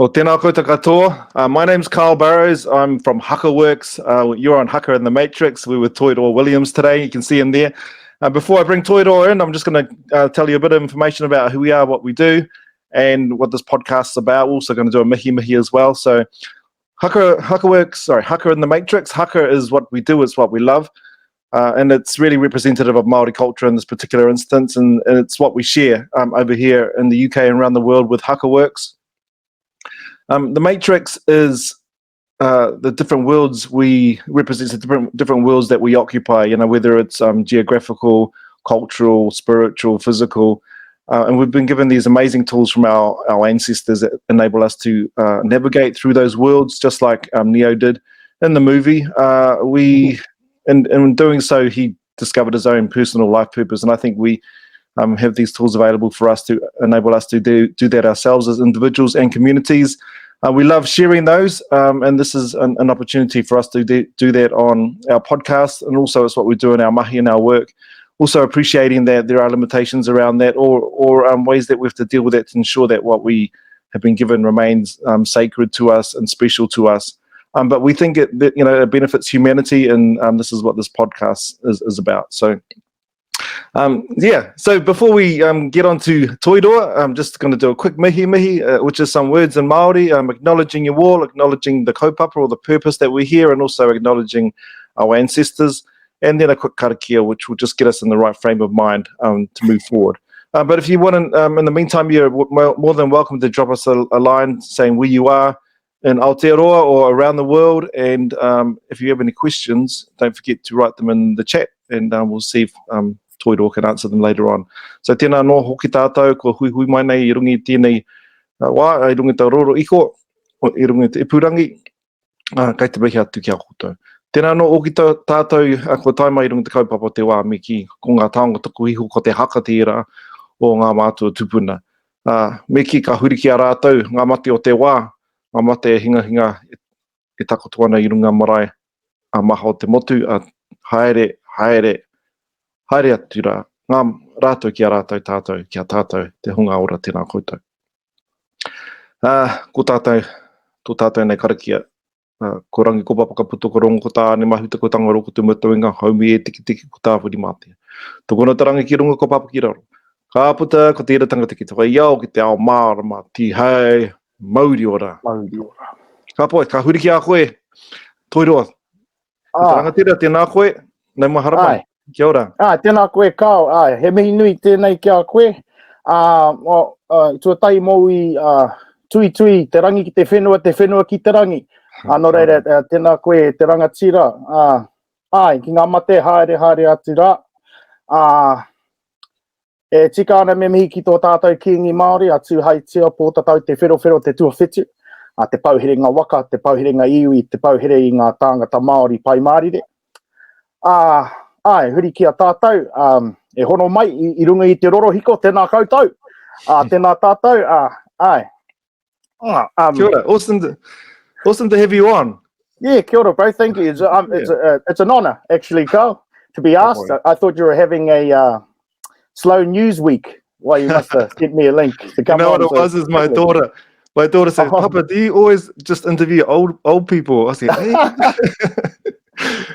Well, tēnā koutou katoa. My name's Carl Burrows. I'm from Haka Works. You're on Haka in the Matrix. We're with Toiroa Williams today. You can see him there. Before I bring Toiroa in, I'm just going to tell you a bit of information about who we are, what we do, and what this podcast is about. We're also going to do a mihi as well. So Haka Works, Haka in the Matrix. Haka is what we do, it's what we love. And it's really representative of Maori culture in this particular instance. And it's what we share over here in the UK and around the world with Haka Works. The Matrix is the different worlds represents the different worlds that we occupy, you know, whether it's geographical, cultural, spiritual, physical. And we've been given these amazing tools from our ancestors that enable us to navigate through those worlds, just like Neo did in the movie. In doing so, he discovered his own personal life purpose. And I think we have these tools available for us to enable us to do that ourselves as individuals and communities. We love sharing those, and this is an opportunity for us to do that on our podcast, and also it's what we do in our mahi and our work. Also appreciating that there are limitations around that, or ways that we have to deal with it to ensure that what we have been given remains sacred to us and special to us. But we think it benefits humanity, and this is what this podcast is about. So. So before we get on to Toiroa, I'm just going to do a quick mihi, which is some words in Maori, acknowledging your wall, acknowledging the kaupapa or the purpose that we're here, and also acknowledging our ancestors, and then a quick karakia, which will just get us in the right frame of mind to move forward. But if you want to, in the meantime, you're more than welcome to drop us a line saying where you are in Aotearoa or around the world, and if you have any questions, don't forget to write them in the chat, and we'll see if Toiroa can answer them later on. So tēnā no hoki tātou, ko hui mai nei I rungi tēnei wā, I rungi tā roro iko, I rungi te ipurangi, kai te mihi atu kia koutou. Tēnā no hoki tātou, ko taima I rungi te kaupapa te wā, me ki ko ngā taonga tuku iho ko te haka te ira o ngā mātua tupuna. Me ki ka huri ki a rātou, ngā mate o te wā, ngā mate hinga e takoto ana I runga marae, a maha o te motu, haere atu rā, ngā rātou ki a rātou tātou, ki a tātou, te hunga ora tēnā koutou. Ko tātou nei karakia, ko rangi ko papaka puto ko rongo ko tā ne mahuta ko tanga roko te matuinga, haumi e tiki ko tā whuri mātia. Tokona tarangi ki runga ko papaki raro. Ka puta ko te ira tanga tiki whai iau ki te ao mārama, ti hei, Maori ora. Ka poe, ka huri ki a koe, Toiroa. Taranga tira, tēnā koe, nei maharamai. Kia ora. Tēnā koe kao, he mihi nui tēnei kia koe. Tuatai mou I tui, te rangi ki te whenua ki te rangi. Anō reira, tēnā koe te rangatira. Ki ngā mate haere atu rā. E tika ana me mihi ki tō tātou kiingi Māori, atu hai tia pōtatau te whero te tuawhetu. Te pauhere ngā waka, te pauhere ngā iwi, te pauhere I ngā tāngata Māori pai Mārire. Huri ki a tātou, e hono mai I runga I te roro hiko, tēnā koutou, tēnā tātou, Kia ora, awesome to have you on. Yeah, kia ora, bro, thank you. It's an honour, actually, Carl, to be asked. I thought you were having a slow news week. Well, you must have sent me a link to come on. You know what it was, is my daughter. My daughter said, Papa, do you always just interview old people? I said, hey.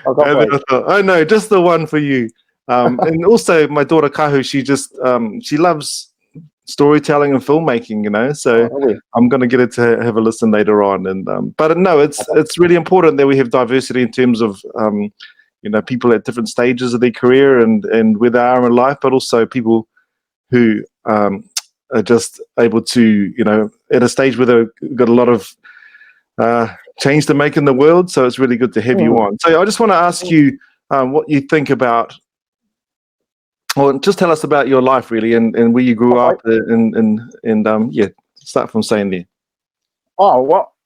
And then I thought, oh no, just the one for you. And also my daughter Kahu, she loves storytelling and filmmaking, you know, so I'm going to get her to have a listen later on. And but no, it's really important that we have diversity in terms of people at different stages of their career and where they are in life, but also people who are just able to, at a stage where they've got a lot of change to make in the world, so it's really good to have you on. So I just want to ask you what you think about, or just tell us about your life really, and where you grew up, and start from saying there.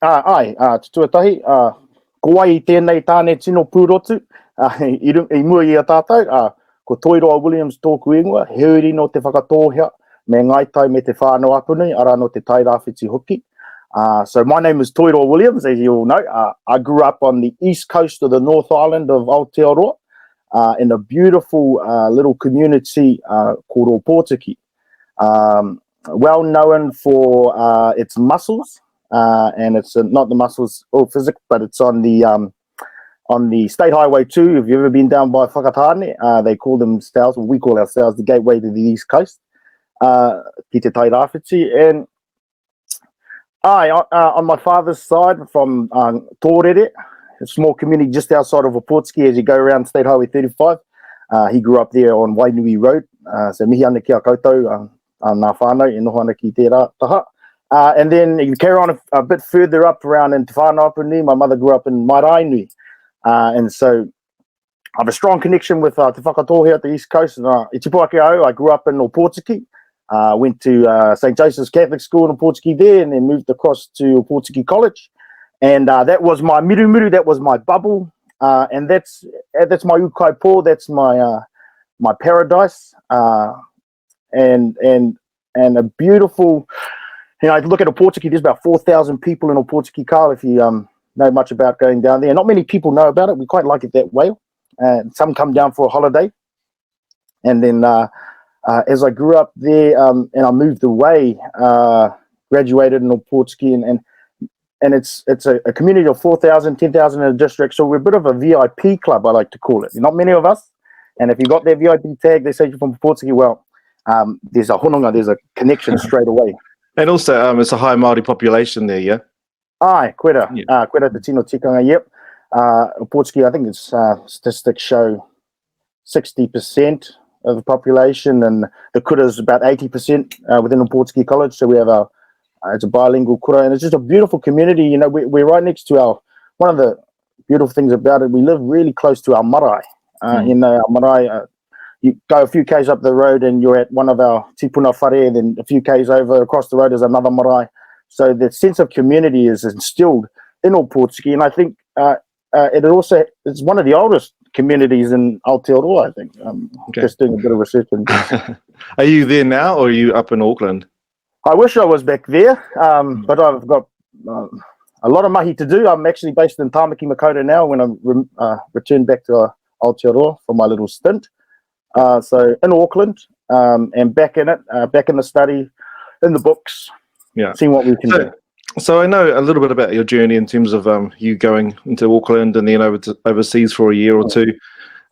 Tuatahi, ko wai tēnei tāne tino pūrotu, I mua I a tātou, ko Toiroa Williams tōku ingoa, heuri no te whakatōhea, me ngaitai me te whānau apunui, ara no te tairawhiti hoki. So my name is Toiroa Williams, as you all know. I grew up on the east coast of the North Island of Aotearoa, in a beautiful little community called Opotiki. Well known for its mussels, and it's not the Muscles or Physics, but it's on the State Highway 2. If you've ever been down by Whakatane, they call themselves, or we call ourselves, the gateway to the East Coast, ki te Tairāwhiti. And on my father's side, from Tōrere, a small community just outside of Opotiki as you go around State Highway 35. He grew up there on Wainui Road, so mihi ana ki a koutou, nā whānau, e noho ana ki tērā taha. And then you carry on a bit further up around in Te Whānaupunui. My mother grew up in Maraenui. And so I have a strong connection with Te Whakatō here at the East Coast. And I grew up in Opotiki, went to St. Joseph's Catholic School in Opotiki there, and then moved across to Opotiki College. And that was my miru, that was my bubble. And that's my ukaipo, that's my paradise. And a beautiful, I look at Opotiki, there's about 4,000 people in Opotiki, Carl, if you know much about going down there. Not many people know about it. We quite like it that way. Some come down for a holiday. And then as I grew up there and I moved away, graduated in Opotiki, and it's a community of 4,000, 10,000 in a district. So we're a bit of a VIP club, I like to call it. Not many of us. And if you got that VIP tag, they say you're from Opotiki, well, there's a hononga, there's a connection straight away. And also, it's a high Maori population there, yeah? Aye, koera te tino tikanga, yep. Opotiki, I think it's statistics show 60% of the population, and the kura is about 80% within Opotiki College. So we have it's a bilingual kura, and it's just a beautiful community. We're right next to one of the beautiful things about it, we live really close to our marae. Our marae, you go a few k's up the road and you're at one of our tipuna whare, and then a few k's over across the road is another marae. So the sense of community is instilled in Opotiki, and I think it's one of the oldest communities in Aotearoa, I think. Just doing a bit of research. Are you there now, or are you up in Auckland? I wish I was back there, but I've got a lot of mahi to do. I'm actually based in Tāmaki Makaurau now when I return back to Aotearoa for my little stint. So in Auckland, and back in it, back in the study, in the books, seeing what we can do. So I know a little bit about your journey in terms of you going into Auckland and then overseas for a year or two,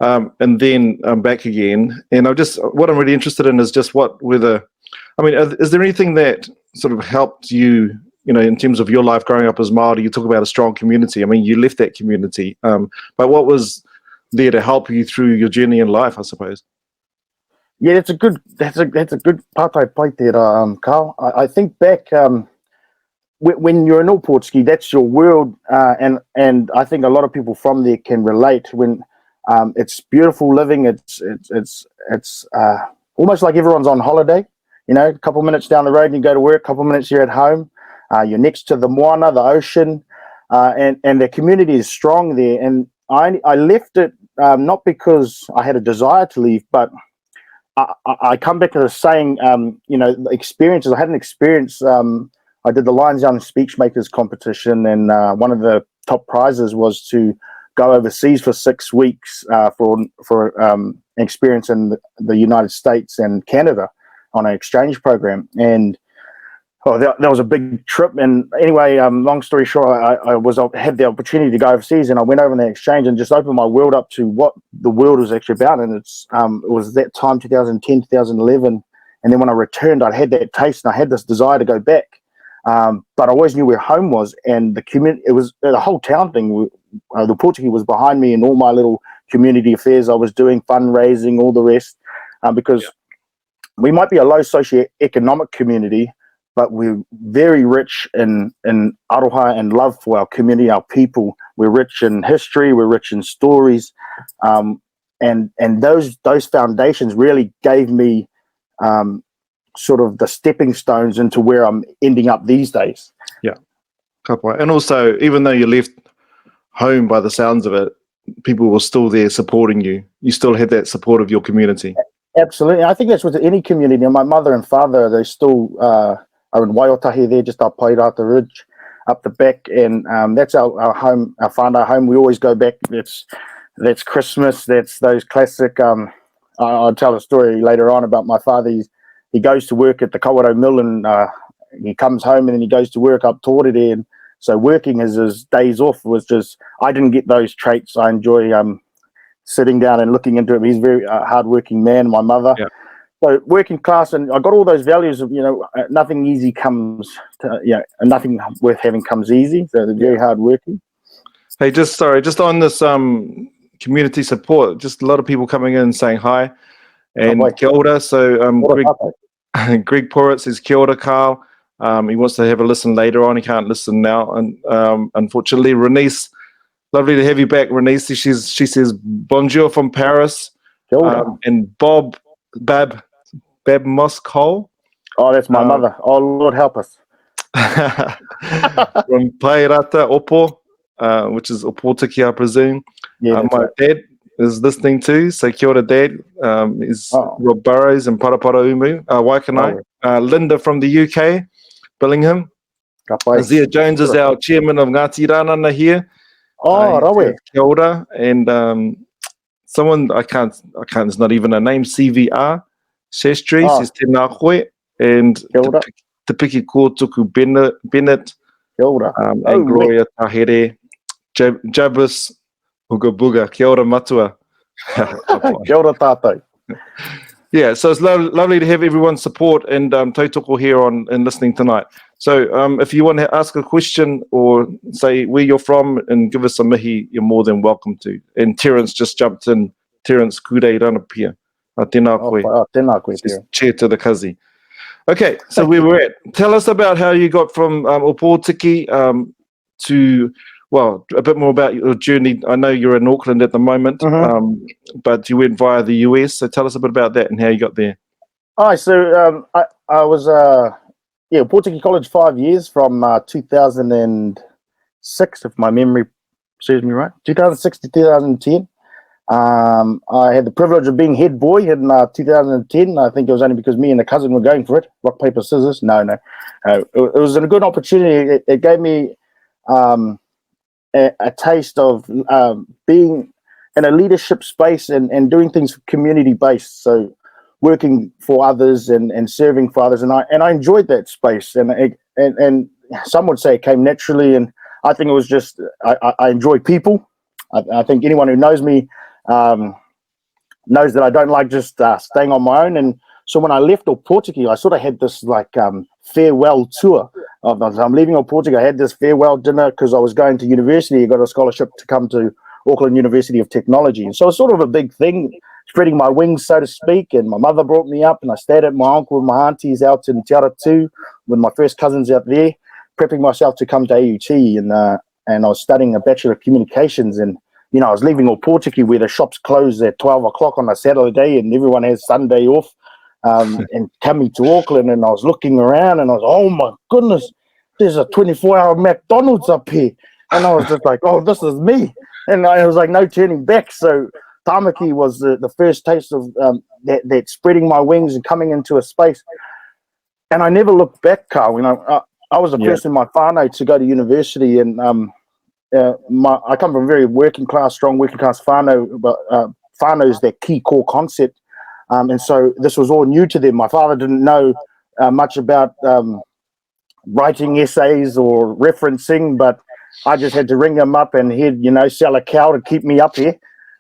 and then back again. And what I'm really interested in is just is there anything that sort of helped you, in terms of your life growing up as Maori? You talk about a strong community. I mean, you left that community, but what was there to help you through your journey in life, I suppose? Yeah, that's a good patai pai there, Carl. I think back when you're in Opotiki, that's your world, and I think a lot of people from there can relate. When it's beautiful living, it's almost like everyone's on holiday. A couple of minutes down the road and you go to work, a couple of minutes you're at home. You're next to the moana, the ocean, and the community is strong there. And I left it not because I had a desire to leave, but I come back to the saying, the experiences. I had an experience. I did the Lions Young Speechmakers competition, and one of the top prizes was to go overseas for 6 weeks for an experience in the United States and Canada on an exchange program. And that was a big trip. And anyway, long story short, I had the opportunity to go overseas, and I went over on the exchange and just opened my world up to what the world was actually about. And it was that time, 2010, 2011. And then when I returned, I had that taste and I had this desire to go back. But I always knew where home was, and the community, it was the whole town thing. The Opotiki was behind me in all my little community affairs I was doing, fundraising, all the rest, because we might be a low socioeconomic community, but we're very rich in aroha and love for our community, our people. We're rich in history, we're rich in stories, and those foundations really gave me sort of the stepping stones into where I'm ending up these days. Yeah. And also, even though you left home by the sounds of it, people were still there supporting you. You still had that support of your community. Absolutely. I think that's with any community. My mother and father, they still are in Waiotahi there, just up Pairata Ridge, up the back. And that's our home, our whānau home. We always go back. That's Christmas. That's those classic. I'll tell a story later on about my father. He goes to work at the Kawerau Mill he comes home and then he goes to work up Torere, and so working as his days off was just, I didn't get those traits. I enjoy sitting down and looking into him. He's a very hardworking man, my mother. Yeah. So working class, and I got all those values of, nothing easy comes to, nothing worth having comes easy. So they're very hardworking. Hey, just on this community support, just a lot of people coming in saying hi and kia ora. So Greg Porritt says kia ora, Carl. He wants to have a listen later on. He can't listen now, and unfortunately, Renice, lovely to have you back, Renice. She says bonjour from Paris, and Bab Moscow. Oh, that's my mother. Oh, Lord help us. From Pairata Opo, which is Opotiki, I presume. Yeah, my dad is listening too. So kia ora, Dad. Is Rob Burrows and Parapara Umu, Waikanai. Linda from the UK, Billingham. Zia Jones is our chairman of Ngāti Rānana here. Rawe. Kia ora. And someone, I can't, it's not even a name, CVR. Sestri says tēnā koe, and Te Piki Kōtuku Bennett, and Gloria Tahere, Jabus Ugabuga, kia ora matua. Kia ora tātou. Yeah, so it's lovely to have everyone's support and tautoko here and listening tonight. So if you want to ask a question or say where you're from and give us a mihi, you're more than welcome to. And Terence just jumped in. Terence Kure Ranapia. Tēnā koe. Tēnā koe, Chair to the kazi. Okay, so where we're at. Tell us about how you got from Opotiki to, well, a bit more about your journey. I know you're in Auckland at the moment, but you went via the US. So tell us a bit about that and how you got there. So I was, Opotiki College 5 years from 2006, if my memory serves me right, 2006 to 2010. I had the privilege of being head boy in 2010. I think it was only because me and a cousin were going for it. Rock, paper, scissors. No. It was a good opportunity. It gave me a taste of being in a leadership space and doing things community based. So working for others and serving for others. And I enjoyed that space. And some would say it came naturally. And I think it was just, I enjoy people. I think anyone who knows me knows that I don't like just staying on my own. And so when I left Opotiki, I sort of had this farewell tour. I'm leaving Opotiki. I had this farewell dinner because I was going to university. I got a scholarship to come to Auckland University of Technology. And so it's sort of a big thing, spreading my wings, so to speak. And my mother brought me up, and I stayed at my uncle and my aunties out in Te Aratu with my first cousins out there, prepping myself to come to AUT. And I was studying a Bachelor of Communications, and I was leaving Opotiki where the shops close at 12 o'clock on a Saturday and everyone has Sunday off, and coming to Auckland, and I was looking around and I was, oh my goodness, there's a 24-hour McDonald's up here. And I was just like, oh, this is me. And I was like, no turning back. So Tamaki was the first taste of that spreading my wings and coming into a space. And I never looked back, Carl. I was the first in my whānau to go to university, and I come from a very strong working class whānau, but whānau is their key core concept. And so this was all new to them. My father didn't know much about writing essays or referencing, but I just had to ring him up and he'd, sell a cow to keep me up here.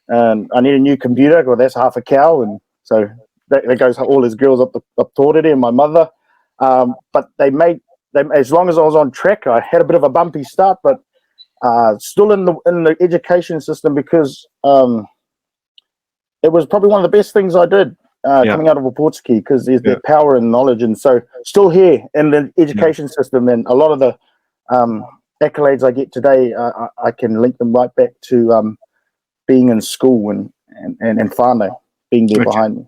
And I need a new computer. Well, that's half a cow. And so that goes all his girls up Torere and my mother. But they as long as I was on track, I had a bit of a bumpy start, but still in the education system, because it was probably one of the best things I did coming out of Opotiki, because there's the power and knowledge. And so still here in the education system, and a lot of the accolades I get today, I can link them right back to being in school and whānau being there behind me.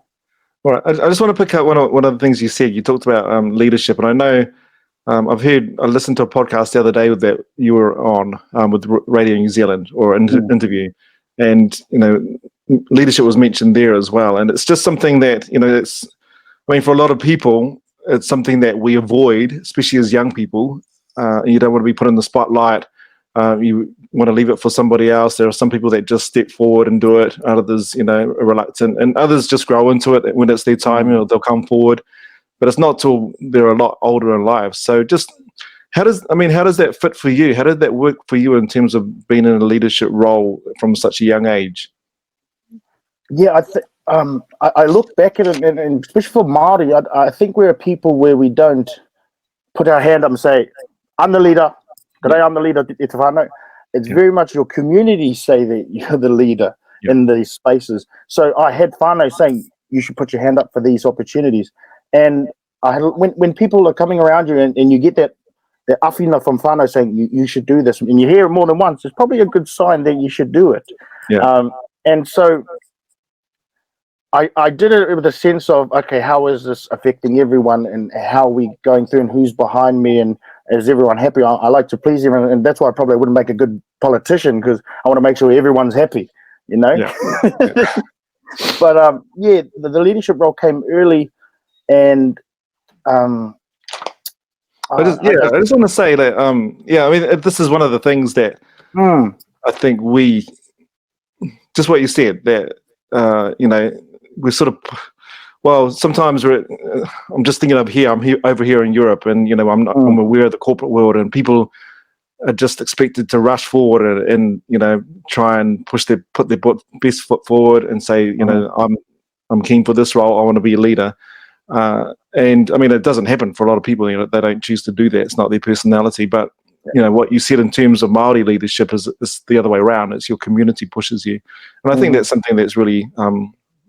All right, I just want to pick up one of the things you said. You talked about leadership, and I know I listened to a podcast the other day that you were on with Radio New Zealand, or an interview, and leadership was mentioned there as well. And it's just something that for a lot of people, it's something that we avoid, especially as young people. You don't want to be put in the spotlight. You want to leave it for somebody else. There are some people that just step forward and do it. Others, are reluctant, and others just grow into it when it's their time. They'll come forward. but it's not till they're a lot older in life. So just how does that fit for you? How did that work for you in terms of being in a leadership role from such a young age? Yeah, I look back at it, and especially for Maori, I think we're a people where we don't put our hand up and say, I'm the leader. Today I'm the leader. It's very much your community say that you're the leader in these spaces. So I had whānau saying, you should put your hand up for these opportunities. And when people are coming around you and you get that awhina from whānau saying, you should do this, and you hear it more than once, it's probably a good sign that you should do it. Yeah. And so I did it with a sense of, okay, how is this affecting everyone, and how are we going through, and who's behind me, and is everyone happy? I like to please everyone, and that's why I probably wouldn't make a good politician, because I want to make sure everyone's happy, you know? Yeah. But the leadership role came early, and I just want to say that, I mean, this is one of the things that I think just what you said, that, we're sort of, well, sometimes I'm just thinking I'm over here in Europe, and, I'm aware of the corporate world, and people are just expected to rush forward and try and put their best foot forward and say, I'm keen for this role. I want to be a leader. And I mean, it doesn't happen for a lot of people. They don't choose to do that. It's not their personality. But what you said in terms of Maori leadership is the other way around. It's your community pushes you, and I think that's something that's really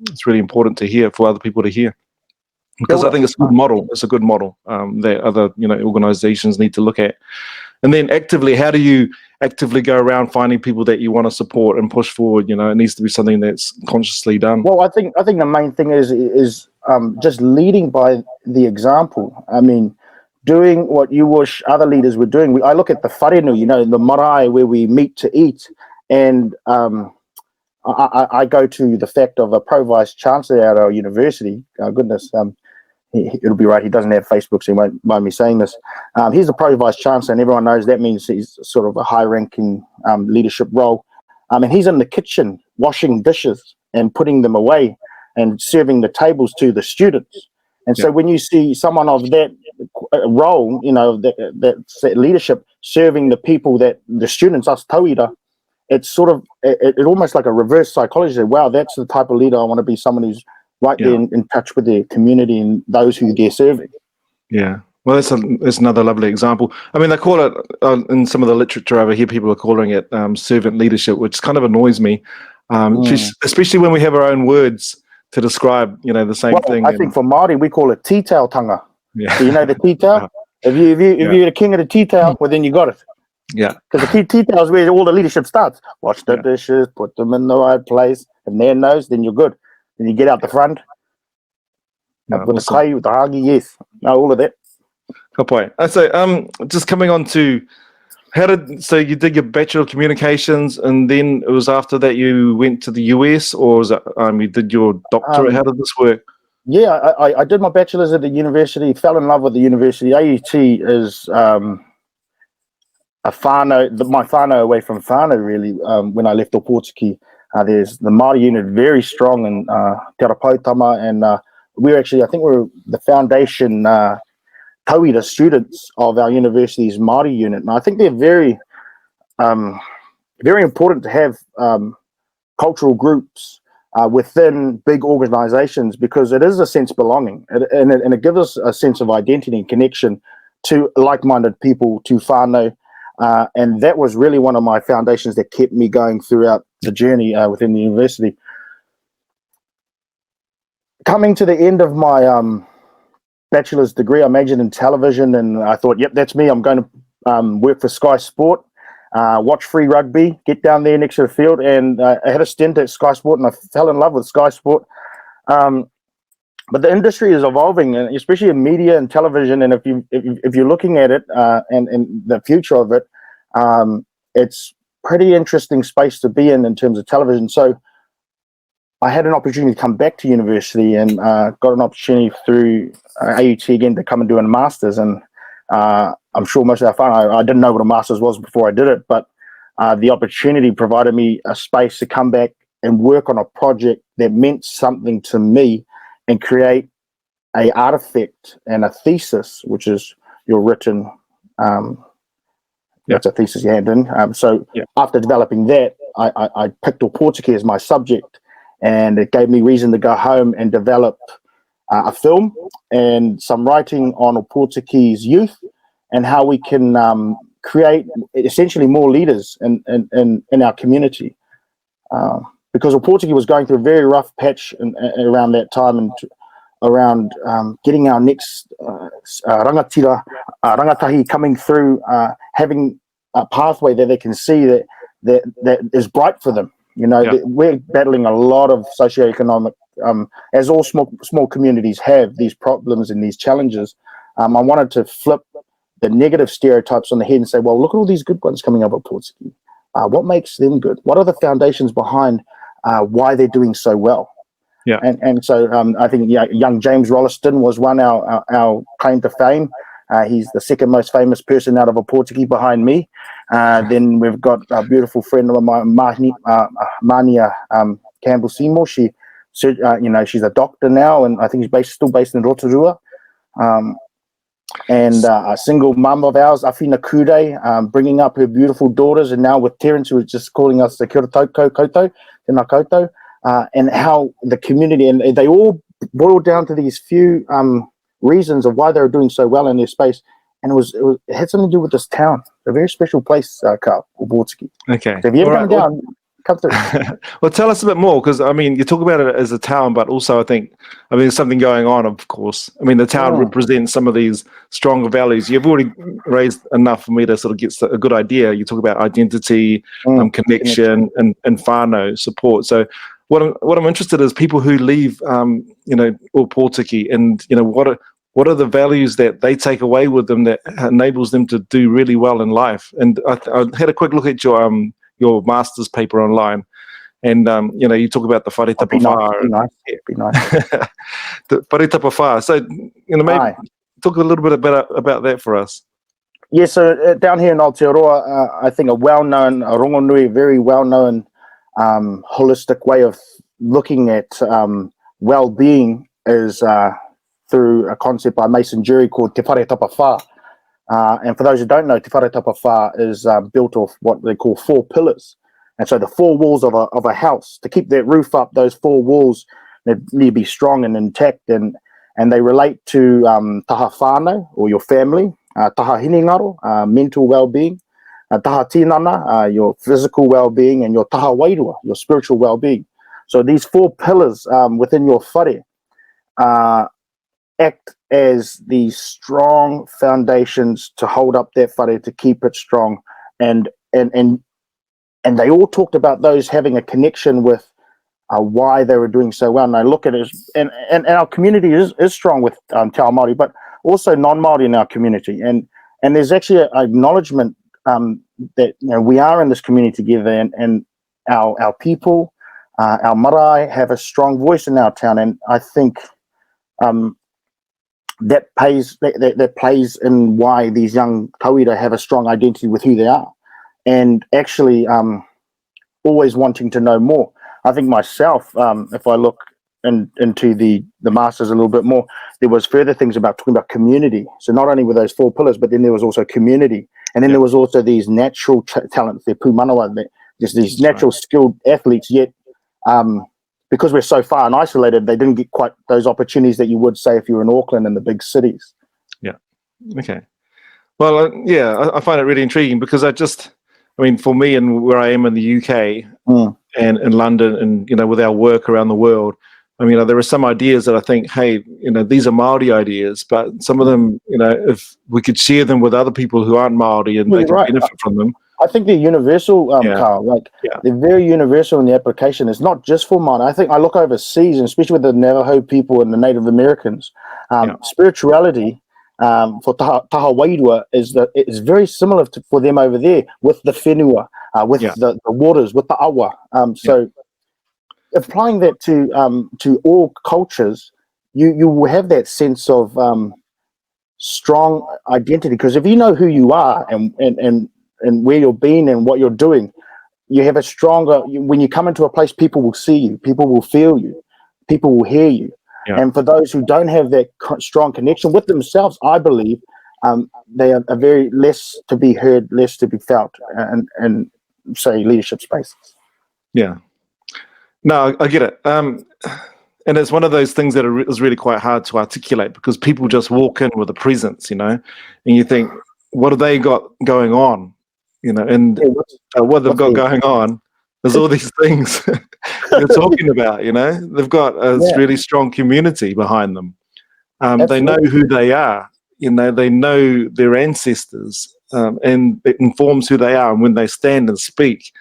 it's really important to hear, for other people to hear, because I think it's a good model. It's a good model that other organizations need to look at. And then actively, how do you actively go around finding people that you want to support and push forward? It needs to be something that's consciously done. Well, I think the main thing is just leading by the example. I mean, doing what you wish other leaders were doing. I look at the wharenu, the marae where we meet to eat, and I go to the fact of a pro-vice chancellor at our university. Goodness, it'll be right. He doesn't have Facebook, so he won't mind me saying this. He's a pro-vice chancellor, and everyone knows that means he's sort of a high-ranking leadership role. And he's in the kitchen washing dishes and putting them away and serving the tables to the students. And so when you see someone of that role, that leadership serving the people, that the students, us tauira, it's sort of it almost like a reverse psychology. Wow, that's the type of leader I want to be, someone who's right there in touch with their community and those who they're serving. Yeah. Well, that's another lovely example. I mean, they call it, in some of the literature over here, people are calling it servant leadership, which kind of annoys me, especially when we have our own words to describe, the same thing. I think for Maori, we call it tea-towel tanga. Yeah. So the tea-towel? If you're the king of the tea-towel, well, then you got it. Yeah. Because the tea-towel is where all the leadership starts. Wash the dishes, put them in the right place, and their nose, then you're good. Then you get out the front. With the kai, with the hagi, yes. No, all of that. Good point. So, just coming on to, so you did your Bachelor of Communications, and then it was after that you went to the US, or was it, you did your doctorate? How did this work? Yeah, I did my bachelor's at the university, fell in love with the university. AUT is my whānau away from whānau, really. When I left Opotiki, there's the Maori unit, very strong in Te Arapautama, and we're actually, I think we're the foundation tauira students of our university's Maori unit. And I think they're very, very important to have cultural groups within big organizations, because it is a sense of belonging, and it gives us a sense of identity and connection to like-minded people, to whānau. And that was really one of my foundations that kept me going throughout the journey within the university. Coming to the end of my bachelor's degree, I majored in television, and I thought, yep, that's me. I'm going to work for Sky Sport, watch free rugby, get down there next to the field. And I had a stint at Sky Sport, and I fell in love with Sky Sport. But the industry is evolving, and especially in media and television. And if you're looking at it and the future of it, it's pretty interesting space to be in terms of television. So I had an opportunity to come back to university, and got an opportunity through AUT again to come and do a master's. And I'm sure most of our fun, I didn't know what a master's was before I did it, but the opportunity provided me a space to come back and work on a project that meant something to me, and create a artifact and a thesis, which is your written. That's a thesis you hand in. So after developing that, I picked Opotiki as my subject, and it gave me reason to go home and develop a film and some writing on Opotiki's youth and how we can create essentially more leaders in our community. Because Opotiki was going through a very rough patch around that time, and around getting our next rangatahi coming through, having a pathway that they can see that is bright for them. You know, we're battling a lot of socioeconomic, as all small communities have these problems and these challenges. I wanted to flip the negative stereotypes on the head and say, well, look at all these good ones coming up at Opotiki. What makes them good? What are the foundations behind why they're doing so well? Yeah, and so I think young James Rolliston was one, our claim to fame. He's the second most famous person out of Opotiki behind me. Then we've got a beautiful friend of mine, Mania Campbell Seymour. She's a doctor now, and I think she's still based in Rotorua. And a single mum of ours, Awhina Kude, bringing up her beautiful daughters, and now with Terence, who was just calling us the Kia ora koutou, tēnā koutou, and how the community, and they all boiled down to these few reasons of why they were doing so well in their space, and it had something to do with this town, a very special place, Carl, Opotiki. Okay. So if you ever come down, come through. Well, tell us a bit more, because I mean, you talk about it as a town, but also I mean, there's something going on, of course. I mean, the town represents some of these stronger values. You've already raised enough for me to sort of get a good idea. You talk about identity, connection, and whānau support. So what I'm interested in is people who leave, Opotiki, and what are the values that they take away with them that enables them to do really well in life. And I had a quick look at your master's paper online, and you talk about the whare tapa whā. Be nice. The whare tapa whā. So maybe talk a little bit about that for us. Yeah, so down here in Aotearoa, I think a rongonui, very well-known holistic way of looking at well-being is through a concept by Mason Jury called te whare tapa whā. And for those who don't know, te whare tapa whā is built off what they call 4 pillars. And so the 4 walls of a house, to keep that roof up, those 4 walls need to be strong and intact, and they relate to taha whānau, or your family, taha hinengaro, mental well-being, taha tinana, your physical well-being, and your taha wairua, your spiritual well-being. So these 4 pillars within your whare act as these strong foundations to hold up that whare, to keep it strong, and they all talked about those having a connection with why they were doing so well. And I look at it as, and our community is strong with Te Ao Māori, but also non-Māori in our community, and there's actually an acknowledgement that we are in this community together, and our people, our marae, have a strong voice in our town, and I think that plays in why these young tauira have a strong identity with who they are, and actually always wanting to know more. I think myself, if I look into the masters a little bit more, there was further things about talking about community. So not only were those 4 pillars, but then there was also community, and then there was also these natural talents, the pūmanawa, just these natural skilled athletes, yet because we're so far and isolated, they didn't get quite those opportunities that you would say if you were in Auckland and the big cities. Yeah. Okay. Well, I find it really intriguing, because for me and where I am in the UK and in London, and with our work around the world, there are some ideas that I think, hey, these are Māori ideas, but some of them, if we could share them with other people who aren't Māori, and they can benefit from them. I think they're universal, Carl. They're very universal in the application. It's not just for Māori. I think I look overseas, and especially with the Navajo people and the Native Americans, spirituality for taha wairua is very similar for them over there, with the whenua, with the waters, with the awa. So applying that to all cultures, you will have that sense of strong identity, because if you know who you are and where you've been and what you're doing, you have a stronger, when you come into a place, people will see you, people will feel you, people will hear you. Yeah. And for those who don't have that strong connection with themselves, I believe they are very less to be heard, less to be felt, and say leadership spaces. Yeah. No, I get it. And it's one of those things that is really quite hard to articulate because people just walk in with a presence, and you think, what have they got going on? And what they've got going on is all these things you're talking about, They've got a really strong community behind them. They know who they are, they know their ancestors, and it informs who they are. And when they stand and speak,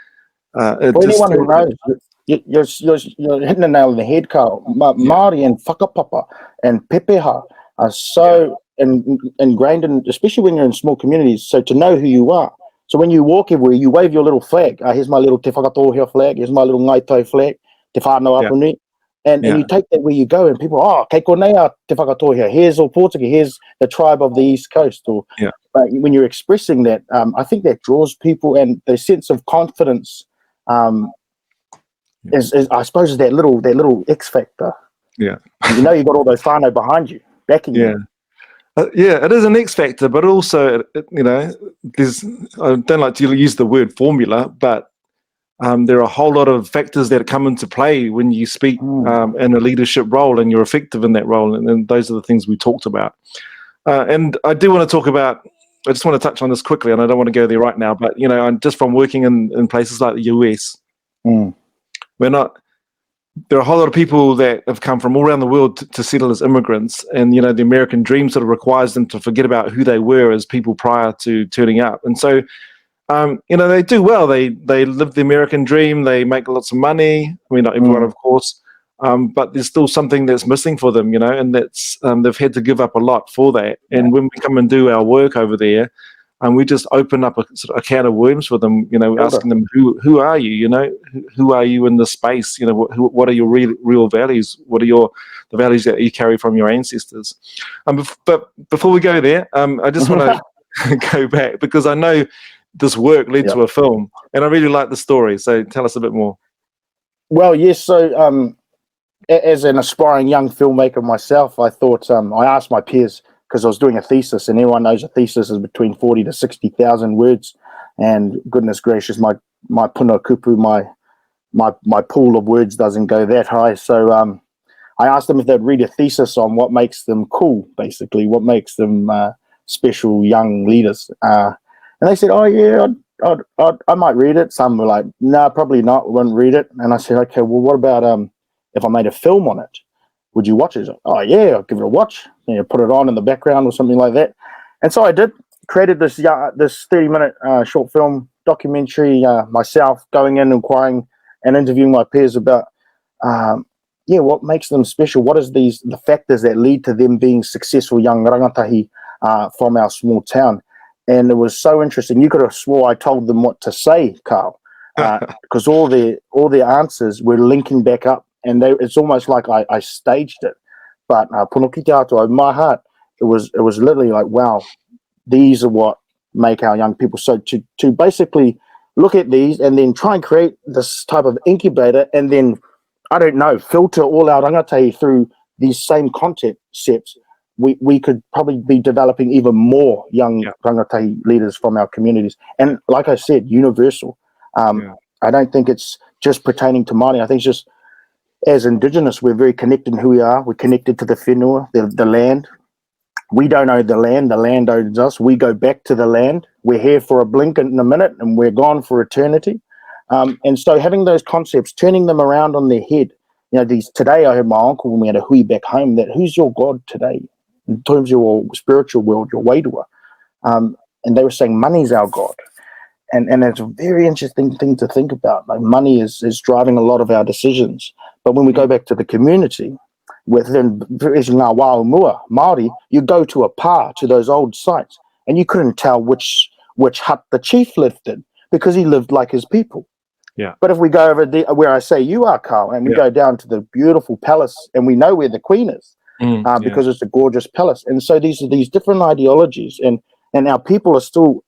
For anyone who knows, you're hitting the nail on the head, Carl. Maori and whakapapa and pepeha are so ingrained in, especially when you're in small communities, so to know who you are. So when you walk everywhere, you wave your little flag. Here's my little te whakatohea flag. Here's my little ngaitau flag, te whānau apuni. And you take that where you go, and people, kei konea te whakatohea. Here's Opotiki. Here's the tribe of the East Coast. But when you're expressing that, I think that draws people, and the sense of confidence is I suppose, is that little X factor. Yeah. You've got all those whānau behind you, backing you. It is an X factor, but also, there's, I don't like to use the word formula, but there are a whole lot of factors that come into play when you speak in a leadership role and you're effective in that role. And those are the things we talked about. And I do want to talk about, I just want to touch on this quickly, and I don't want to go there right now, but, I'm just from working in places like the US, there are a whole lot of people that have come from all around the world to settle as immigrants, and the American dream sort of requires them to forget about who they were as people prior to turning up. And so they do well. They live the American dream. They make lots of money. I mean, not everyone, of course, but there's still something that's missing for them, and that's they've had to give up a lot for that. And when we come and do our work over there, and we just open up a sort of a can of worms for them, asking them, who are you, who are you in this space? What are your real values? What are the values that you carry from your ancestors? But before we go there, I just want to go back, because I know this work led to a film, and I really like the story. So tell us a bit more. Well, yes. So as an aspiring young filmmaker myself, I thought, I asked my peers, because I was doing a thesis, and everyone knows a thesis is between 40 to 60,000 words. And goodness gracious, my puna kupu, my pool of words doesn't go that high. So I asked them if they'd read a thesis on what makes them cool, basically, what makes them special young leaders. And they said, oh yeah, I might read it. Some were like, no, probably not, wouldn't read it. And I said, okay, well, what about if I made a film on it? Would you watch it? Oh yeah, I'll give it a watch. Put it on in the background or something like that. And so I did. Created this 30-minute short film documentary myself, going in, inquiring and interviewing my peers about what makes them special. What is the factors that lead to them being successful young rangatahi from our small town? And it was so interesting. You could have swore I told them what to say, Carl, because all their answers were linking back up. And it's almost like I staged it. But punoki te atua, in my heart, it was literally like, wow, these are what make our young people. So to basically look at these and then try and create this type of incubator, and then, I don't know, filter all our rangatahi through these same concepts, we could probably be developing even more young rangatahi leaders from our communities. And like I said, universal. I don't think it's just pertaining to Māori. I think it's just, as Indigenous, we're very connected in who we are. We're connected to the whenua, the land. We don't own the land owns us. We go back to the land. We're here for a blink in a minute, and we're gone for eternity. And so having those concepts, turning them around on their head. Today I heard my uncle, when we had a hui back home, that who's your God today? In terms of your spiritual world, your wairua. And they were saying money's our God. And it's a very interesting thing to think about. Like, money is driving a lot of our decisions. But when we go back to the community, within ngā wāumua Māori, you go to a pā, to those old sites, and you couldn't tell which hut the chief lived in, because he lived like his people. Yeah. But if we go over there, where I say you are, Carl, and we go down to the beautiful palace, and we know where the queen is, because it's a gorgeous palace. And so these are these different ideologies, and our people are still,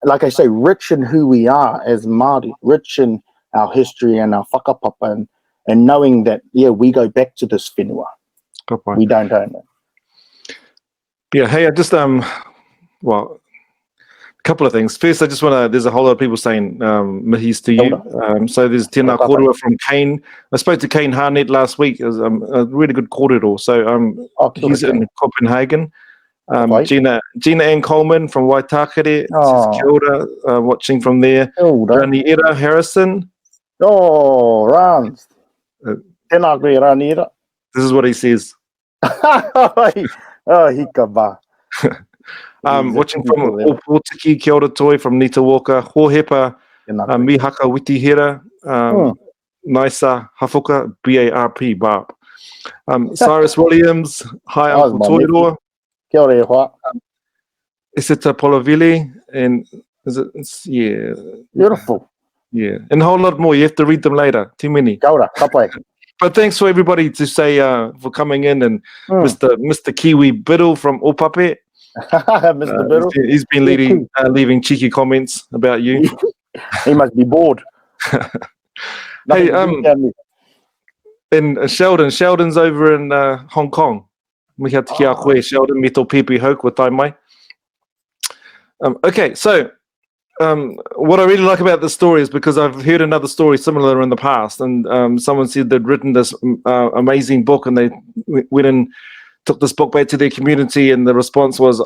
like I say, rich in who we are as Māori, rich in our history and our whakapapa, and knowing that, we go back to this whenua. We don't own it. Yeah, hey, I just, well, a couple of things. First, I just want to, there's a whole lot of people saying mihis to you. So there's Tēnā Korua from Kane. I spoke to Kane Harnett last week. It was a really good kōrero. So he's in Copenhagen. Gina Ann Coleman from Waitakere. Says kia ora, watching from there. Raniera Harrison. Oh, Rans. Tēnā koe, Raniera. This is what he says. Hika ba. Watching from Opotiki, kia ora toi, from Nita Walker, Hohepa, Mihaka Witihira, Naisa Hafuka, BARP, BARP. Cyrus Williams, hi Uncle Toiroa. Kia ora e hoa. Isita Polovili, and yeah. Beautiful. Yeah, and a whole lot more. You have to read them later. Too many. Kia ora, ka pai. But thanks for everybody to say for coming in, and Mr. Kiwi Biddle from Opape. Mr. Biddle. He's been leaving cheeky comments about you. He must be bored. Hey, and Sheldon's over in Hong Kong. Miha te kia koe, Sheldon, me tō pepe hau, kua tai mai. Okay, so what I really like about this story is because I've heard another story similar in the past, and someone said they'd written this amazing book, and they went and took this book back to their community, and the response was,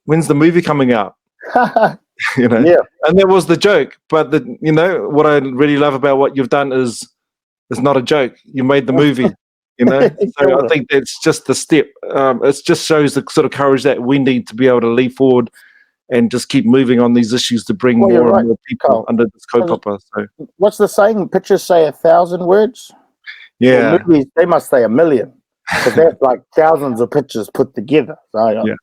when's the movie coming out? And that was the joke. But what I really love about what you've done is it's not a joke. You made the movie. So I think that's just the step. It just shows the sort of courage that we need to be able to leap forward and just keep moving on these issues to bring more and more people under this kaupapa. So what's the saying? Pictures say 1,000 words. Yeah, movies, they must say 1,000,000, because that's like thousands of pictures put together. So, yeah.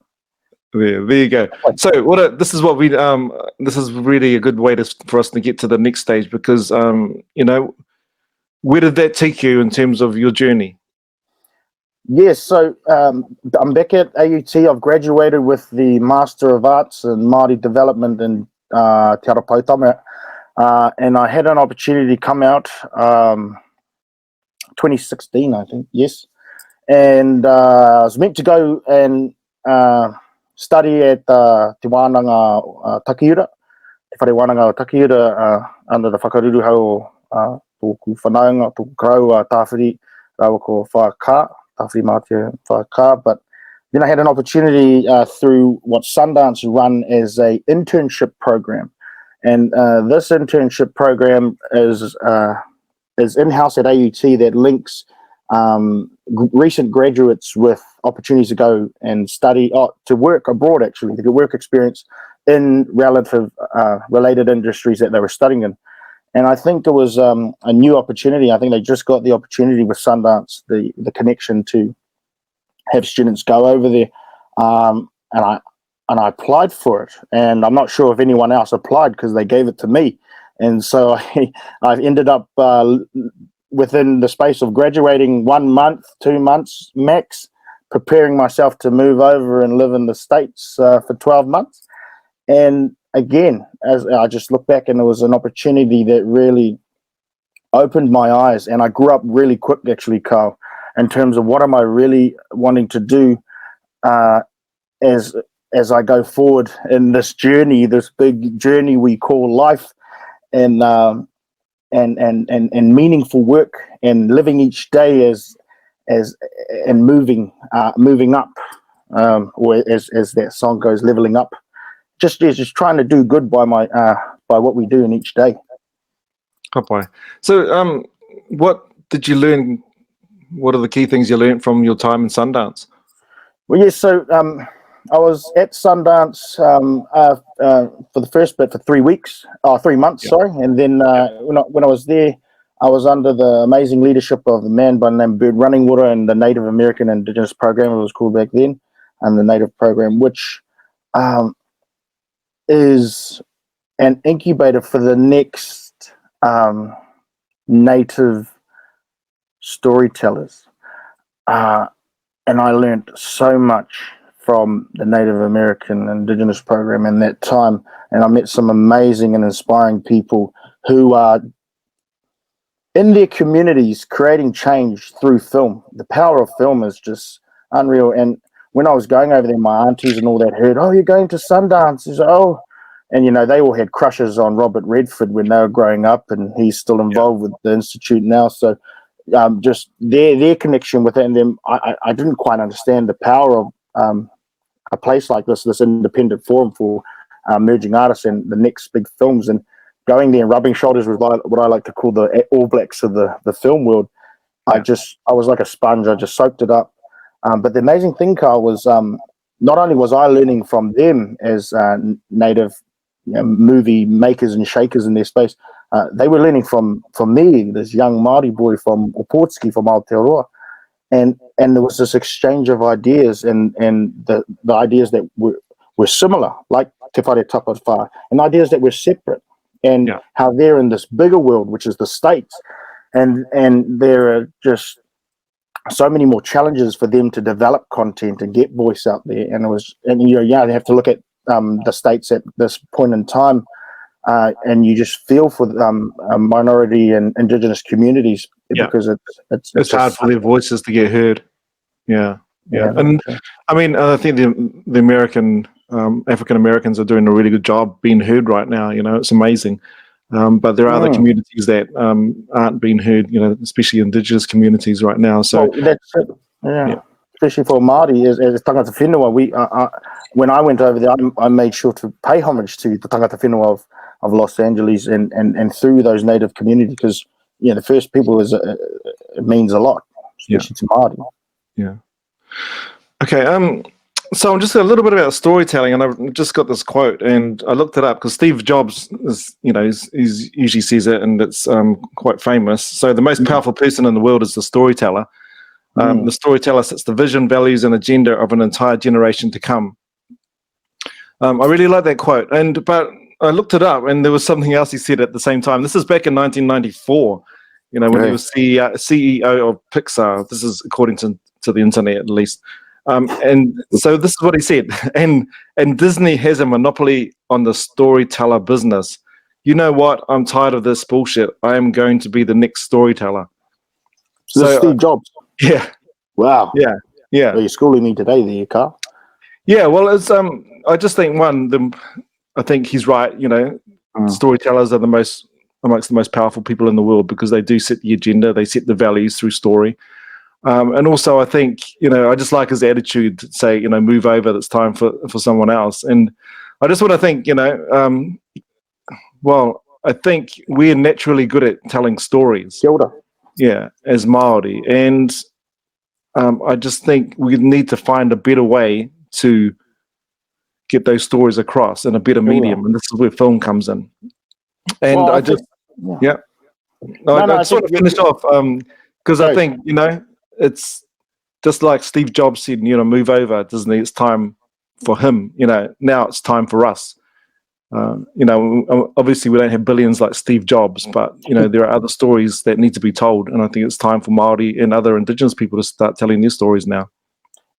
There you go. So this is what we this is really a good way for us to get to the next stage, because where did that take you in terms of your journey? Yes, so I'm back at AUT. I've graduated with the Master of Arts in Māori Development in Te Arapautama, and I had an opportunity to come out 2016, I think, yes. And I was meant to go and study at Te Wānanga Takiura, Te Whare Wānanga Takiura, under the whakaruru hau tōku whanaunga, tōku krau, tāwhiri, rawa ko whaka, tāwhiri mātia whaka. But then I had an opportunity through what Sundance run as a internship program. And this internship program is in-house at AUT that links recent graduates with opportunities to go and study, to work abroad, actually, to get work experience in related industries that they were studying in. And I think it was a new opportunity. I think they just got the opportunity with Sundance, the connection to have students go over there. And I applied for it. And I'm not sure if anyone else applied because they gave it to me. And so I ended up within the space of graduating 1 month, 2 months max, preparing myself to move over and live in the States for 12 months. And again, as I just look back, and it was an opportunity that really opened my eyes. And I grew up really quick, actually, Carl, in terms of what am I really wanting to do as I go forward in this journey, this big journey we call life, and meaningful work, and living each day and moving up, or as that song goes, leveling up. Just trying to do good by what we do in each day. Okay. So, what did you learn? What are the key things you learned from your time in Sundance? Well, yes. So, I was at Sundance for the first bit for 3 weeks, 3 months, sorry. And then when I was there, I was under the amazing leadership of a man by the name of Bird Runningwater and the Native American Indigenous program, it was called back then, and the Native program, which is an incubator for the next Native storytellers. And I learned so much from the Native American Indigenous program in that time. And I met some amazing and inspiring people who are in their communities, creating change through film. The power of film is just unreal. And when I was going over there, my aunties and all that heard, "Oh, you're going to Sundance." And they all had crushes on Robert Redford when they were growing up, and he's still involved with the Institute now. So just their connection with it, and them, I didn't quite understand the power of a place like this independent forum for emerging artists and the next big films, and going there and rubbing shoulders with what I like to call the All Blacks of the film world. I was like a sponge. I just soaked it up. But the amazing thing, Carl, was not only was I learning from them as native movie makers and shakers in their space, they were learning from me, this young Maori boy from Opotiki, from Aotearoa. And there was this exchange of ideas and the ideas that were similar, like Te Whare Tapawha, and ideas that were separate, and how they're in this bigger world, which is the States. And there are just so many more challenges for them to develop content and get voice out there. And they have to look at the States at this point in time, and you just feel for minority and Indigenous communities because it's hard for their voices to get heard. Yeah. And I mean, I think the American African Americans are doing a really good job being heard right now. It's amazing. But there are other communities that aren't being heard, especially Indigenous communities right now. So that's it. Yeah. Especially for Maori, as tangata whenua, when I went over there, I made sure to pay homage to the tangata whenua of Los Angeles and through those native communities, because the first people it means a lot, especially to Maori. Yeah. Okay. So just a little bit about storytelling, and I've just got this quote, and I looked it up because Steve Jobs is, he's usually says it, and it's quite famous. So the most powerful person in the world is the storyteller. The storyteller sets the vision, values, and agenda of an entire generation to come. I really like that quote, but I looked it up, and there was something else he said at the same time. This is back in 1994. When he was CEO of Pixar. This is according to the internet, at least. And so this is what he said. And Disney has a monopoly on the storyteller business. You know what? I'm tired of this bullshit. I am going to be the next storyteller. So Steve Jobs. Yeah. Wow. Yeah. Well, you're schooling me today, there, Carl. Yeah. Well, it's I just think I think he's right. Storytellers are amongst the most powerful people in the world because they do set the agenda. They set the values through story. And also, I think, I just like his attitude to say, move over, it's time for someone else. And I just want to think, I think we're naturally good at telling stories. Kia ora. Yeah, as Maori. And I just think we need to find a better way to get those stories across in a better medium. And this is where film comes in. And I just want to finish off because I think, it's just like Steve Jobs said, move over, Disney. It's time for him. Now it's time for us. Obviously we don't have billions like Steve Jobs, but there are other stories that need to be told, and I think it's time for Maori and other Indigenous people to start telling their stories now.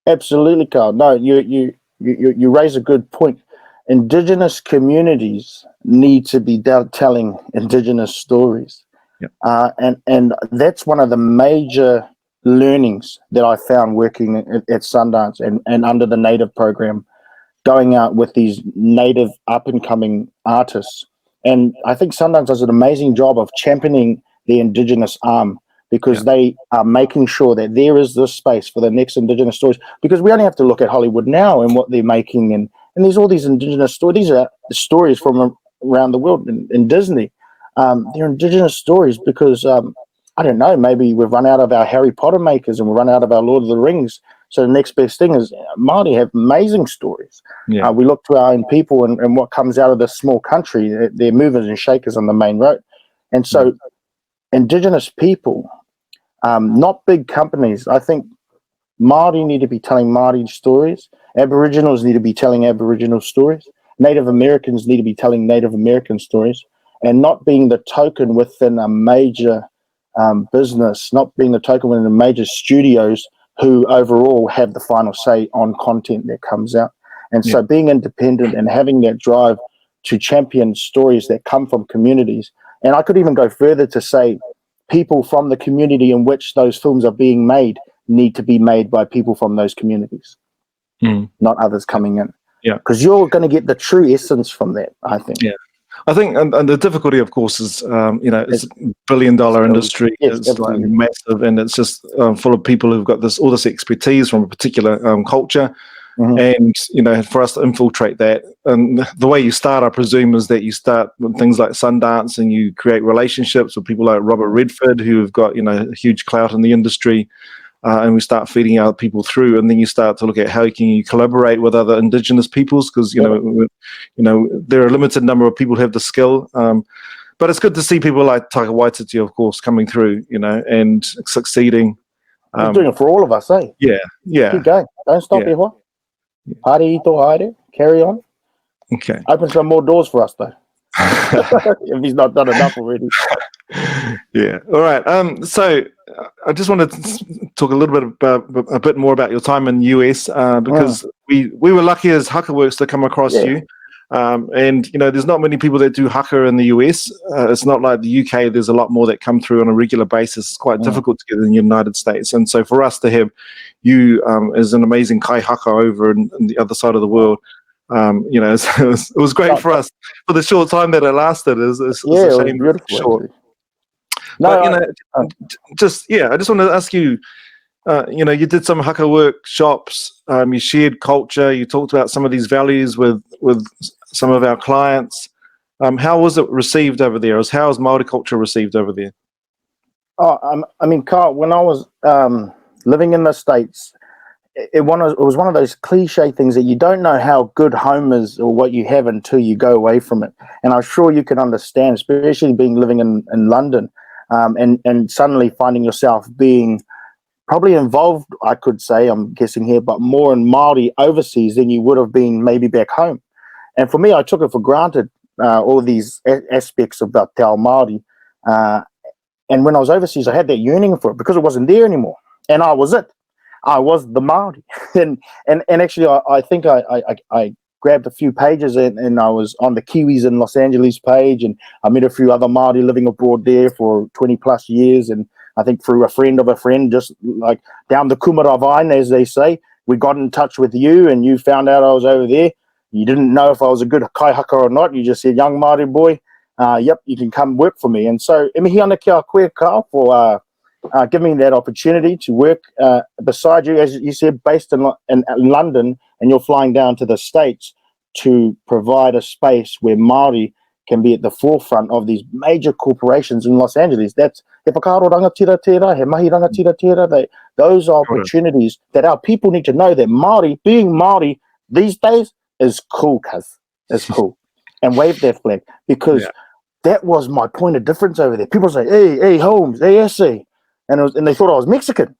Absolutely, Carl. No, you raise a good point. Indigenous communities need to be telling Indigenous stories, and that's one of the major learnings that I found working at Sundance and under the Native program, going out with these Native up-and-coming artists. And I think Sundance does an amazing job of championing the Indigenous arm, because they are making sure that there is this space for the next Indigenous stories, because we only have to look at Hollywood now and what they're making, and there's all these Indigenous stories. These are stories from around the world in Disney. They're Indigenous stories because I don't know, maybe we've run out of our Harry Potter makers and we've run out of our Lord of the Rings. So the next best thing is Māori have amazing stories. Yeah. We look to our own people and what comes out of this small country. They're movers and shakers on the main road. And so Indigenous people, not big companies. I think Māori need to be telling Māori stories. Aboriginals need to be telling Aboriginal stories. Native Americans need to be telling Native American stories, and not being the token within a major business, not being the token within the major studios who overall have the final say on content that comes out. And so being independent and having that drive to champion stories that come from communities. And I could even go further to say people from the community in which those films are being made need to be made by people from those communities, not others coming in. Yeah, because you're going to get the true essence from that, I think. Yeah, I think, and the difficulty, of course, is it's a billion-dollar industry. Yes, It's like massive, and it's just full of people who've got all this expertise from a particular culture. And for us to infiltrate that, and the way you start, I presume, is that you start with things like Sundance, and you create relationships with people like Robert Redford, who have got a huge clout in the industry, and we start feeding our people through, and then you start to look at how can you collaborate with other Indigenous peoples, because there are a limited number of people who have the skill. But it's good to see people like Taika Waititi, of course, coming through, and succeeding. He's doing it for all of us, eh? Yeah. Keep going. Don't stop here, what? Haere ito haere. Carry on. Okay. Open some more doors for us, though. If he's not done enough already. Yeah. All right. So I just wanted to talk a little bit a bit more about your time in the US, because we were lucky as Haka Works to come across you. And there's not many people that do Haka in the US. It's not like the UK. There's a lot more that come through on a regular basis. It's quite difficult to get in the United States. And so for us to have you as an amazing kai Haka over in the other side of the world, it was great for us for the short time that it lasted. It's a shame it was short. No, but I just wanted to ask you. You did some Haka workshops. You shared culture. You talked about some of these values with some of our clients. How was it received over there? How was Maori culture received over there? I mean, Carl, when I was living in the States, it was one of those cliche things that you don't know how good home is or what you have until you go away from it. And I'm sure you can understand, especially living in London, and suddenly finding yourself being probably involved, I could say, I'm guessing here, but more in Maori overseas than you would have been maybe back home. And for me, I took it for granted, all these aspects about Te Ao Māori. And when I was overseas, I had that yearning for it because it wasn't there anymore. And I was it. I was the Māori. and actually, I think I grabbed a few pages and I was on the Kiwis in Los Angeles page, and I met a few other Māori living abroad there for 20 plus years. And I think through a friend of a friend, just like down the kumara vine, as they say, we got in touch with you and you found out I was over there. You didn't know if I was a good kai haka or not. You just said, young Māori boy, yep, you can come work for me. And so, e mihi ana kia koe, Carl, for giving me that opportunity to work beside you, as you said, based in London, and you're flying down to the States to provide a space where Māori can be at the forefront of these major corporations in Los Angeles. That's he whakaaro rangatira tērā, he mahi rangatira tērā. Those are opportunities that our people need to know that Māori, being Māori these days, is cool, cuz. It's cool. And wave that flag, because that was my point of difference over there. People say, hey, Holmes, hey, Essay. And they thought I was Mexican.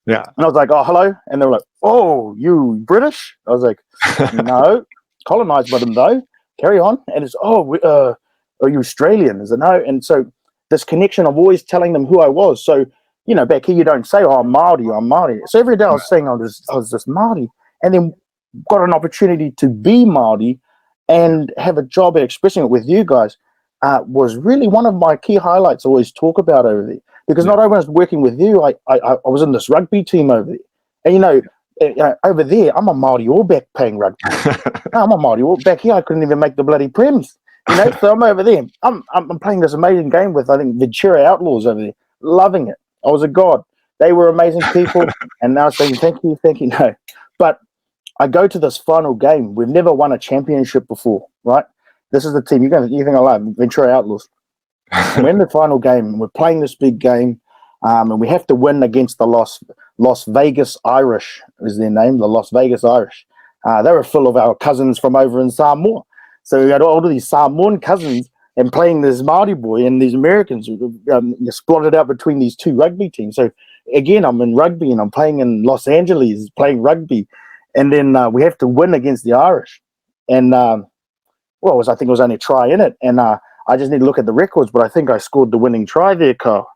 Yeah. And I was like, oh, hello. And they were like, oh, you British? I was like, no, colonized by them though. Carry on. And it's, are you Australian? Is it no? And so this connection of always telling them who I was. So, back here you don't say, oh, I'm Māori. So every day I was saying I was this Māori, and then got an opportunity to be Māori and have a job at expressing it with you guys was really one of my key highlights I always talk about over there. Because not only was working with you, I was in this rugby team over there. And, over there, I'm a Māori All Black playing rugby. I'm a Māori All Black here. I couldn't even make the bloody prems. So I'm over there. I'm playing this amazing game with, I think, Ventura Outlaws over there. Loving it. I was a god. They were amazing people. And now saying, thank you. No. But I go to this final game. We've never won a championship before, right? This is the team. You think I love Ventura Outlaws. We're in the final game, and we're playing this big game, and we have to win against the Las Vegas Irish, is their name, the Las Vegas Irish. They were full of our cousins from over in Samoa. So we had all of these Samoan cousins and playing this Māori boy and these Americans splotted out between these two rugby teams. So again, I'm in rugby and I'm playing in Los Angeles, playing rugby. And then we have to win against the Irish. And, I think it was only a try in it. And I just need to look at the records, but I think I scored the winning try there, Carl.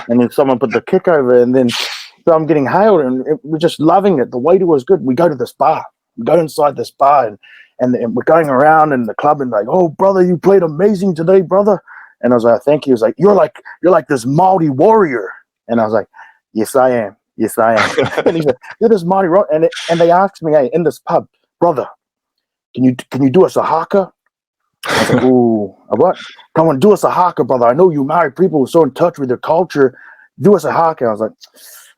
And then someone put the kick over, and then so I'm getting hailed, and we're just loving it. The waiter was good. We go to this bar. We go inside this bar, and we're going around in the club and like, oh, brother, you played amazing today, brother. And I was like, thank you. He was like, you're like this Maori warrior. And I was like, yes, I am. Yes, I am. And he said, you're this Maori warrior. And they asked me, hey, in this pub, brother, can you do us a haka? I was like, ooh, what? Come on, do us a haka, brother. I know you Maori people are so in touch with their culture. Do us a haka. I was like,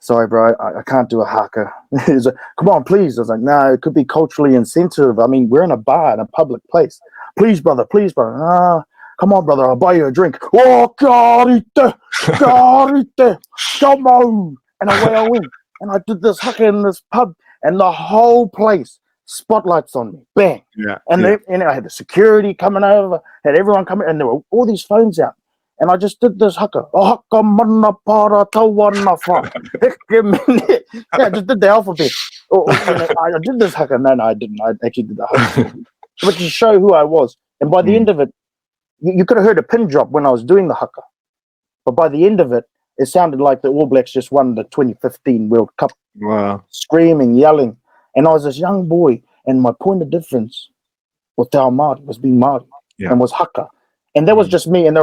sorry, bro, I can't do a haka. He's like, come on, please. I was like, no, it could be culturally insensitive. I mean, we're in a bar, in a public place. Please, brother. Nah, come on, brother, I'll buy you a drink. Oh, karite, come on. And away I went. And I did this haka in this pub, and the whole place, spotlights on me, bang. Yeah. And then I had the security coming over, had everyone coming, and there were all these phones out. And I just did this haka. Haka mana para tawana fa. Yeah, I just did the alphabet. I did this haka. No, I didn't. I actually did the haka. But to show who I was. And by the end of it, you could have heard a pin drop when I was doing the haka. But by the end of it, it sounded like the All Blacks just won the 2015 World Cup. Wow. Screaming, yelling. And I was this young boy, and my point of difference was Te Ao Māori, was being Māori, and was haka. And that was just me. And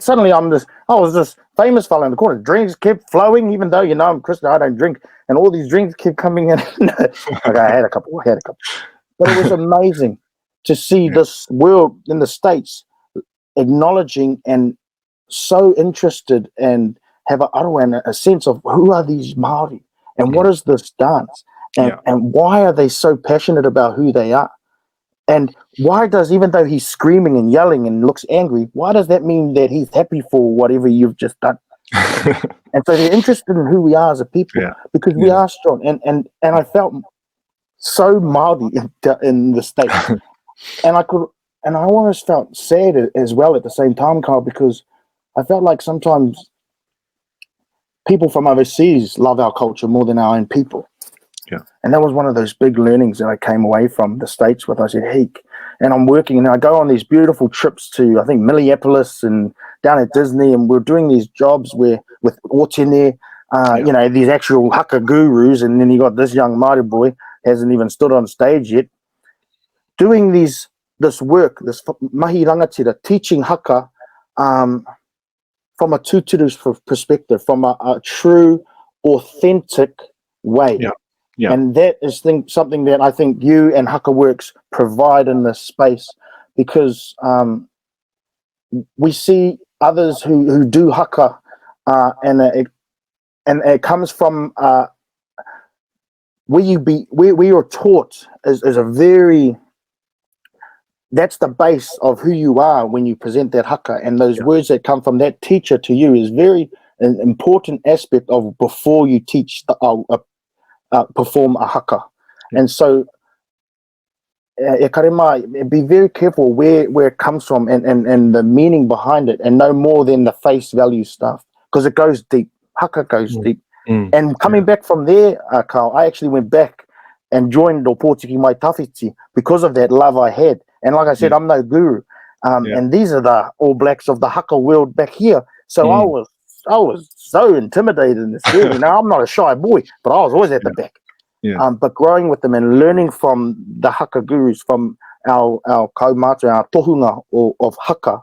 suddenly I was this famous fellow in the corner. Drinks kept flowing, even though, I'm Christian, I don't drink. And all these drinks kept coming in. Okay, I had a couple. But it was amazing to see this world in the States acknowledging and so interested and have a sense of who are these Māori and what is this dance and why are they so passionate about who they are. And why does, even though he's screaming and yelling and looks angry, why does that mean that he's happy for whatever you've just done? And so they're interested in who we are as a people because we are strong. And I felt so Māori in the States. And I almost felt sad as well at the same time, Carl, because I felt like sometimes people from overseas love our culture more than our own people. Yeah. And that was one of those big learnings that I came away from the States with. I said, hey, and I'm working, and I go on these beautiful trips to, I think, Minneapolis and down at Disney, and we're doing these jobs where with Otene, these actual haka gurus, and then you got this young Māori boy, hasn't even stood on stage yet, doing this work, this mahi rangatira, teaching haka from a tuturu's perspective, from a true, authentic way. Yeah. Yeah. And that is something that I think you and Haka Works provide in this space, because we see others who do haka, and it comes from where you're taught is a very, that's the base of who you are when you present that haka, and those words that come from that teacher to you is very an important aspect of before you teach perform a haka. And so be very careful where it comes from and the meaning behind it, and no more than the face value stuff, because it goes deep. Haka goes deep. And coming back from there, Carl, I actually went back and joined Opotiki mai tawhiti because of that love I had. And like I said, I'm no guru, and these are the All Blacks of the haka world back here. So I was so intimidated and scared. I'm not a shy boy, but I was always at the back. Yeah. But growing with them and learning from the haka gurus, from our kaumata, our tohunga of haka,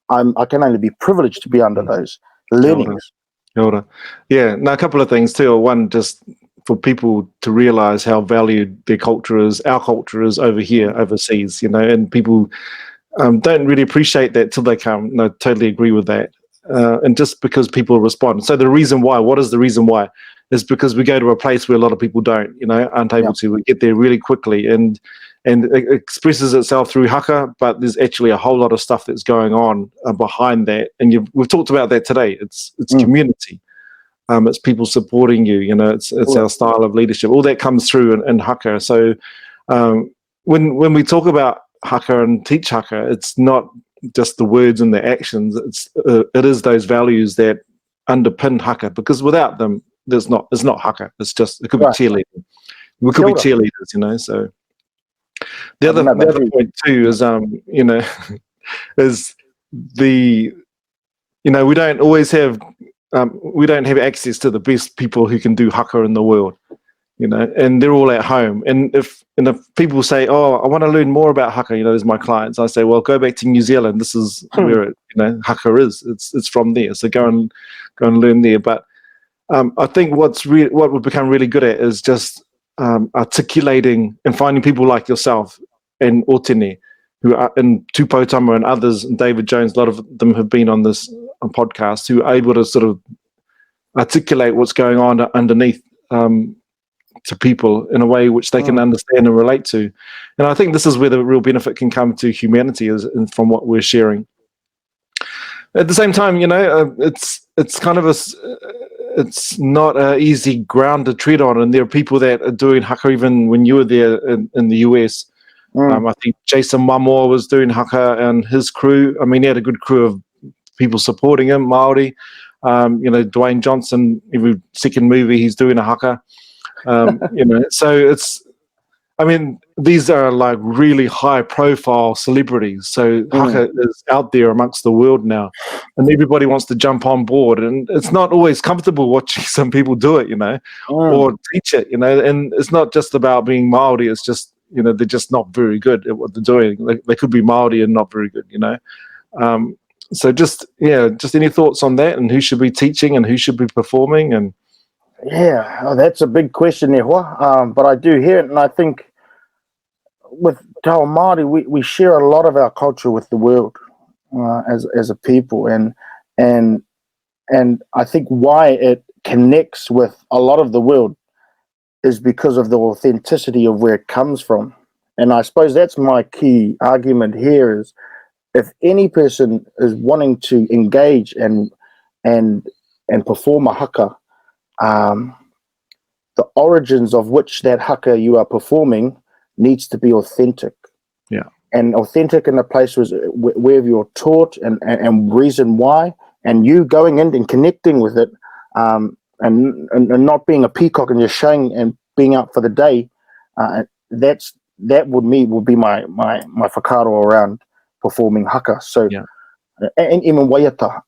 I can only be privileged to be under those learnings. Yeah, a couple of things too. One, just for people to realize how valued their culture is, our culture is over here, overseas, and people don't really appreciate that till they come. No, totally agree with that. And just because people respond. So the reason why, what is the reason why? Is because we go to a place where a lot of people aren't able to. We get there really quickly, and it expresses itself through haka, but there's actually a whole lot of stuff that's going on behind that. And we've talked about that today. It's community. It's people supporting you. It's our style of leadership. All that comes through in haka. So when we talk about haka and teach haka, it's not just the words and the actions. It is those values that underpin haka, because without them, it's not haka. It could be cheerleading. We could be cheerleaders, So the other point too is is we don't always have we don't have access to the best people who can do haka in the world. and they're all at home. And if people say, "Oh, I want to learn more about haka," as my clients, I say, "Well, go back to New Zealand. This is where haka is. It's from there. So go and learn there." But I think what we've become really good at is just articulating and finding people like yourself and Otene, who are in Tupotama and others, and David Jones. A lot of them have been on this podcast, who are able to sort of articulate what's going on underneath. To people in a way which they can understand and relate to. And I think this is where the real benefit can come to humanity, is from what we're sharing. At the same time, it's kind of it's not an easy ground to tread on, and there are people that are doing haka even when you were there in the US. I think Jason Momoa was doing haka, and his crew, he had a good crew of people supporting him, Maori. Dwayne Johnson, every second movie he's doing a haka. So these are like really high profile celebrities. So haka is out there amongst the world now, and everybody wants to jump on board. And it's not always comfortable watching some people do it, or teach it, and it's not just about being Maori. It's just, they're just not very good at what they're doing. They could be Maori and not very good, So just any thoughts on that, and who should be teaching and who should be performing? And that's a big question there, but I do hear it, and I think with Te Ao Māori, we share a lot of our culture with the world as a people, and I think why it connects with a lot of the world is because of the authenticity of where it comes from. And I suppose that's my key argument here, is if any person is wanting to engage and perform a haka, the origins of which that haka you are performing needs to be authentic. And authentic in a place where you're taught and reason why, and you going in and connecting with it, and not being a peacock and just showing and being out for the day. That would be my whakaaro around performing haka. So and even waiata,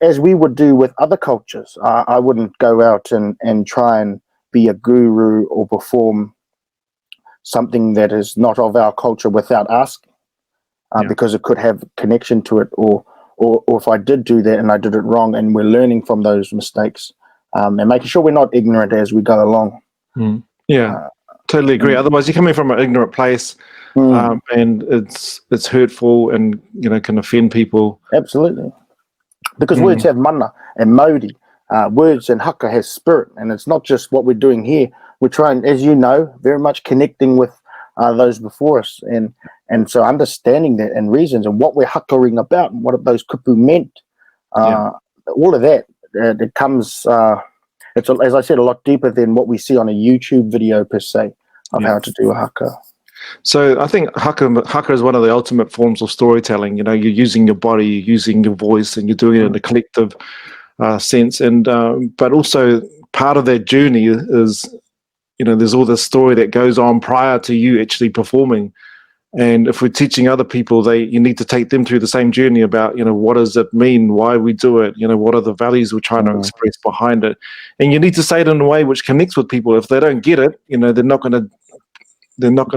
as we would do with other cultures. I wouldn't go out and try and be a guru or perform something that is not of our culture without asking, because it could have connection to it, or if I did do that and I did it wrong, and we're learning from those mistakes, and making sure we're not ignorant as we go along. Totally agree. Otherwise, you're coming from an ignorant place, and it's hurtful and can offend people. Absolutely, because words have mana and Maori. Words and haka has spirit, and it's not just what we're doing here. We're trying, as you know, very much connecting with those before us, and so understanding that and reasons and what we're hakaring about and what those kupu meant. All of that, it comes. It's, as I said, a lot deeper than what we see on a YouTube video per se of how to do a haka. So I think haka is one of the ultimate forms of storytelling. You're using your body, you're using your voice, and you're doing it in a collective sense. And but also part of that journey is, there's all this story that goes on prior to you actually performing. And if we're teaching other people, you need to take them through the same journey about, what does it mean, why we do it, what are the values we're trying to express behind it. And you need to say it in a way which connects with people. If they don't get it, they're not going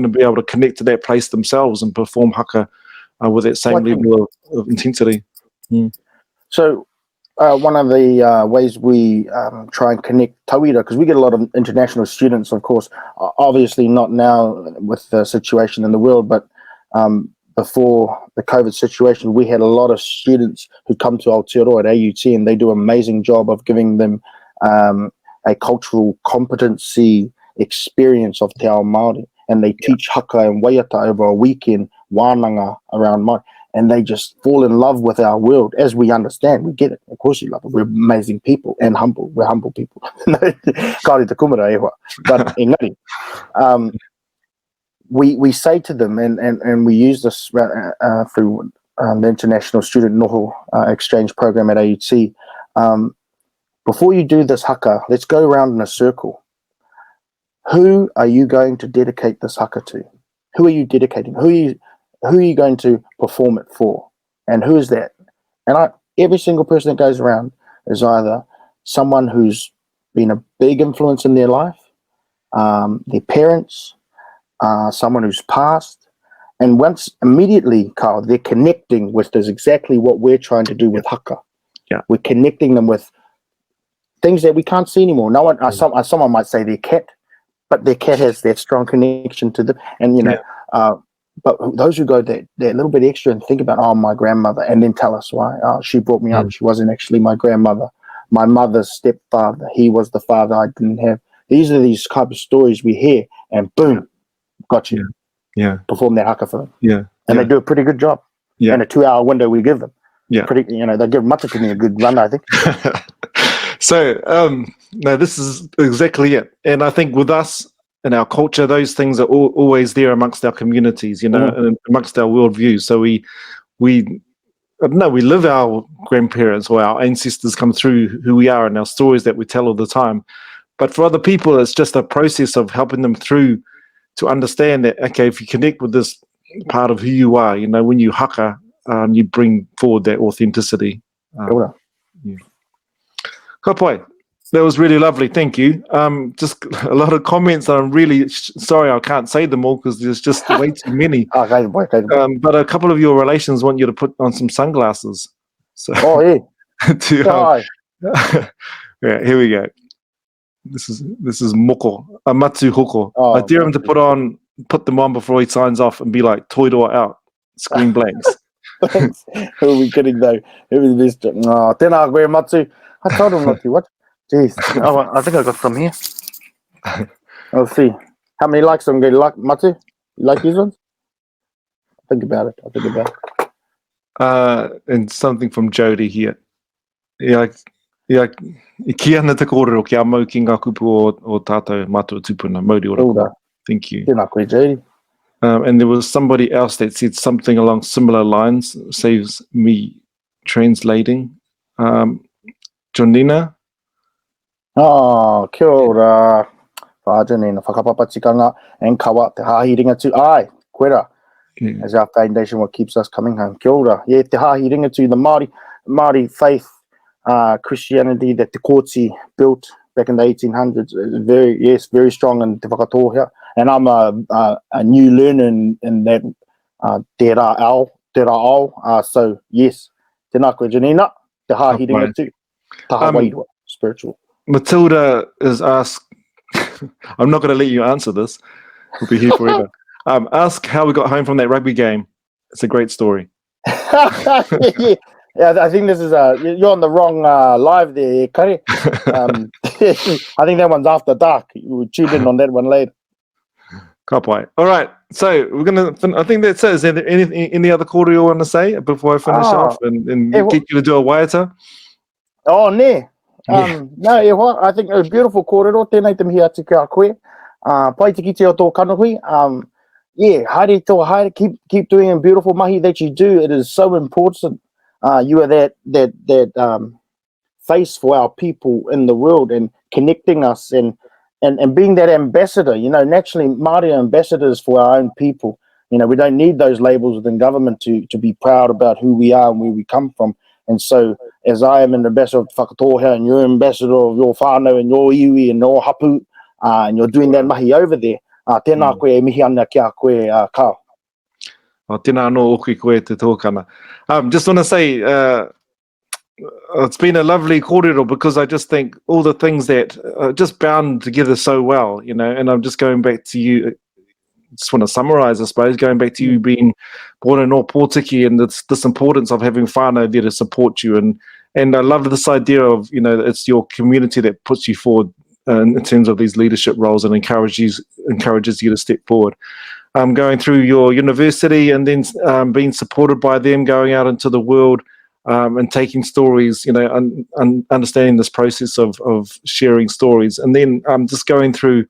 to be able to connect to that place themselves and perform haka with that same level of intensity. So one of the ways we try and connect tauira, because we get a lot of international students, of course, obviously not now with the situation in the world, but before the COVID situation, we had a lot of students who come to Aotearoa at AUT, and they do an amazing job of giving them a cultural competency experience of Te Ao Māori, and they teach haka and waiata over a weekend, wānanga around Māori. And they just fall in love with our world, as we understand. We get it. Of course we love it. We're amazing people and humble. We're humble people. Kāore te kumara e hoa. But engari, we say to them, and we use this through the International Student Noho Exchange Program at AUT. Before you do this haka, let's go around in a circle. Who are you going to dedicate this haka to? Who are you dedicating? Who are you going to perform it for? And who is that? And every single person that goes around is either someone who's been a big influence in their life, their parents, someone who's passed. And once immediately, Carl, they're connecting with this exactly what we're trying to do with Haka. Yeah. We're connecting them with things that we can't see anymore. No one, someone might say their cat, but their cat has that strong connection to them. And, but those who go that little bit extra and think about, my grandmother, and then tell us why. She brought me up. She wasn't actually my grandmother. My mother's stepfather, he was the father I didn't have. These are these type of stories we hear, and boom, got you. Yeah. Perform that Haka for them. Yeah. And they do a pretty good job. Yeah. In a 2-hour window we give them. Yeah. They give Matakini a good run, I think. So, no, this is exactly it. And I think with us and our culture, those things are always there amongst our communities, and amongst our worldview. So we live our grandparents or our ancestors come through who we are and our stories that we tell all the time. But for other people, it's just a process of helping them through to understand that, okay, if you connect with this part of who you are, when you haka, you bring forward that authenticity. Kapai, that was really lovely. Thank you. Just a lot of comments. I'm really sorry I can't say them all because there's just way too many. But a couple of your relations want you to put on some sunglasses. So, yeah, here we go. This is Moko, Matsu Hoko. I dare him to put them on before he signs off and be like, Toiroa out, screen blanks. Thanks. Who are we kidding though? Who is this? Tēnā koe, Matsu. I told him not to. What? Jeez. I think I got some here. Let's see. How many likes I'm going to like, Matsu? You like these ones? Think about it. And something from Jody here. I kia ana te kōrero ki a mau ki ngā kupu o tātou mātua tupuna, mauri ora koe. Thank you. Tēnā koe, Jody. And there was somebody else that said something along similar lines, saves me translating. Jonina? Kia ora. Whājanina, whakapapatikanga, and kawa te hāhi ringatu. Ai, koera. As our foundation, what keeps us coming home. Kia ora. Yeah, te hāhi ringatu, the Maori faith, Christianity that the Kōti built back in the 1800s, very strong in te whakatohea. And I'm a new learner in that te rā ao. So yes, tēnā koe Janina, te hāhi ringatu, taha wairua, spiritual. Matilda is asked, I'm not going to let you answer this, we'll be here forever. Ask how we got home from that rugby game. It's a great story. Yeah, I think this is you're on the wrong live there, Kari. I think that one's after dark. We'll tune in on that one later. Kapai. All right, so we're gonna. I think that's it. Is there any other kōrero you want to say before I finish off and get you to do a waiata? Oh, ne. No, I think it was beautiful kōrero. Tēnei te mihi atu ki a koe. Pai tiki te o tō kanohui. Haere tō haere. Keep doing a beautiful mahi that you do. It is so important. You are that face for our people in the world and connecting us and being that ambassador. Naturally, Māori are ambassadors for our own people. We don't need those labels within government to be proud about who we are and where we come from. And so, as I am an ambassador of whakatohea and you're an ambassador of your whānau and your iwi and your hapu, and you're doing that mahi over there, tēnā koe e mihi ana ki a koe kao. Tēnā anō oki koe te tōkana. Just want to say, it's been a lovely kōrero because I just think all the things that are just bound together so well, and I'm just going back to you, just want to summarize, I suppose, going back to you being born in Opotiki and this importance of having whānau there to support you. And I love this idea of, it's your community that puts you forward in terms of these leadership roles and encourages you to step forward. Going through your university and then being supported by them, going out into the world and taking stories, understanding this process of sharing stories, and then just going through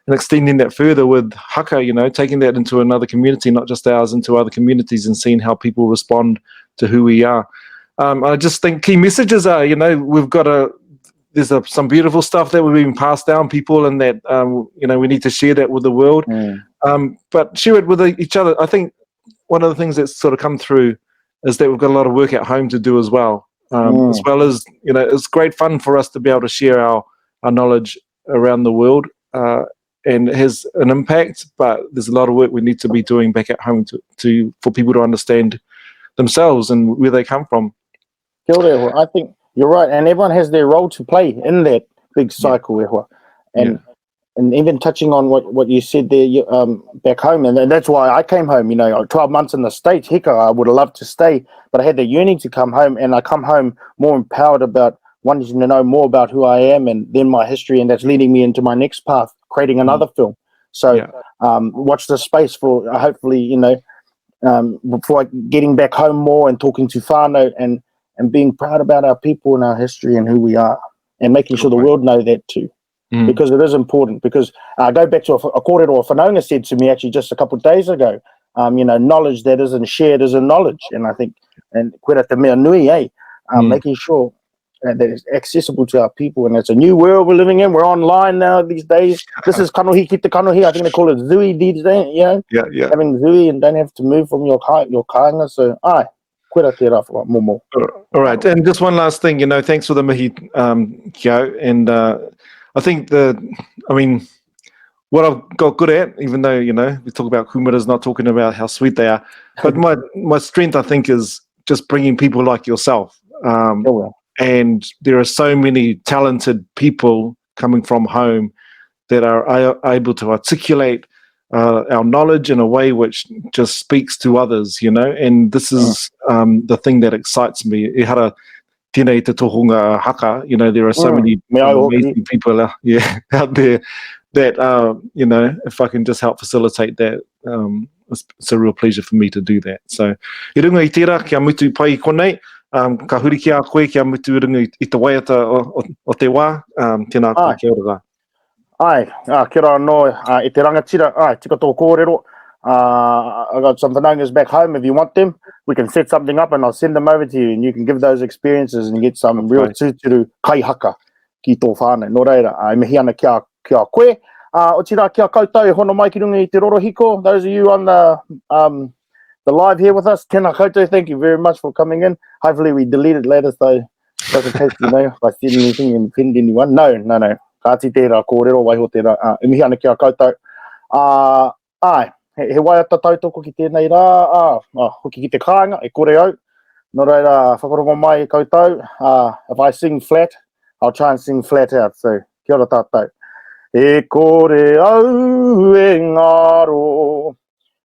and extending that further with Haka, taking that into another community, not just ours, into other communities and seeing how people respond to who we are. I just think key messages are, there's some beautiful stuff that we've been passed down people and that, we need to share that with the world. But share it with each other. I think one of the things that's sort of come through is that we've got a lot of work at home to do as well. As well as, it's great fun for us to be able to share our knowledge around the world. and it has an impact, but there's a lot of work we need to be doing back at home for people to understand themselves and where they come from. Kia ora, Ewa. I think you're right, and everyone has their role to play in that big cycle, Ewa. And even touching on what you said there, back home, and that's why I came home. 12 months in the States, heck, I would have loved to stay, but I had the yearning to come home, and I come home more empowered about wanting to know more about who I am and then my history, and that's leading me into my next path, creating another film. So watch the space for hopefully, before getting back home more and talking to whānau and being proud about our people and our history and who we are, and making sure the world know that too. Because it is important. Because I go back to a kōrero Whanaunga said to me actually just a couple of days ago, knowledge that isn't shared isn't knowledge. And I think, and koera te mea nui, making sure that it's accessible to our people. And it's a new world we're living in. We're online now these days. This is kanohi ki te kanohi. I think they call it zui these days, having zui and don't have to move from your kāinga. So, koera te rā momo. All right. And just one last thing, thanks for the mihi, Kio. And I think what I've got good at, even though, we talk about kumaras, not talking about how sweet they are, but my strength, I think, is just bringing people like yourself. And there are so many talented people coming from home that are able to articulate our knowledge in a way which just speaks to others, and this is the thing that excites me. Ihara tēnei te tohunga haka, there are so many amazing people out there that, if I can just help facilitate that, it's a real pleasure for me to do that. So, I runga I tērā, kia mutu pai I konei, ka huri ki a koe, kia mutu runga I te waiata o te wā, tēnā koe, kia ora rā. Kia ora no, I te rangatira, tika tō kōrero. I got some whanaungas back home. If you want them, we can set something up and I'll send them over to you and you can give those experiences and get some real tūturu kai haka ki tō whānau. Nō reira, mihi ana kia koe. O tira kia koutou, hono mai ki runga I te rorohiko. Those of you on the live here with us, tēnā koutou, thank you very much for coming in. Hopefully we delete it later so just in case, if I said anything and offend anyone. No. Kāti tērā kōrero, waiho tērā. Mihi ana kia koutou. He waiata tautoko ki tēnei rā, hoki ki te kāinga, e kore au. Nō reira, whakarongo mai e koutou. If I sing flat, I'll try and sing flat out. So, kia ora tātou. E kore au e ngaro,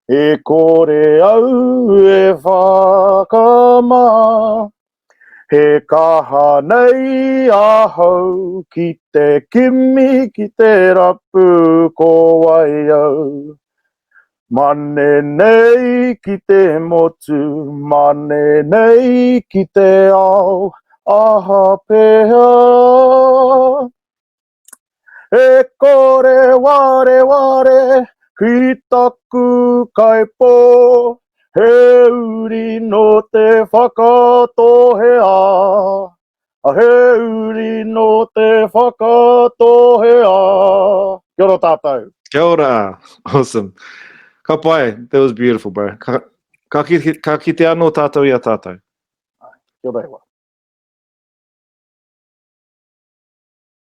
e kore au e whakama. He kaha nei ahau ki te kimi ki te rapu ko wai au. Mane nei ki te motu, mane nei ki te ao, aha pēhea. E kore ware, ki taku kai pō, he uri no te whakatohea. He uri no te whakatohea. Kia ora tātou. Kia ora. Awesome. Ka pai, that was beautiful, bro. Ka kite anō tātou I a tātou. Kia ora.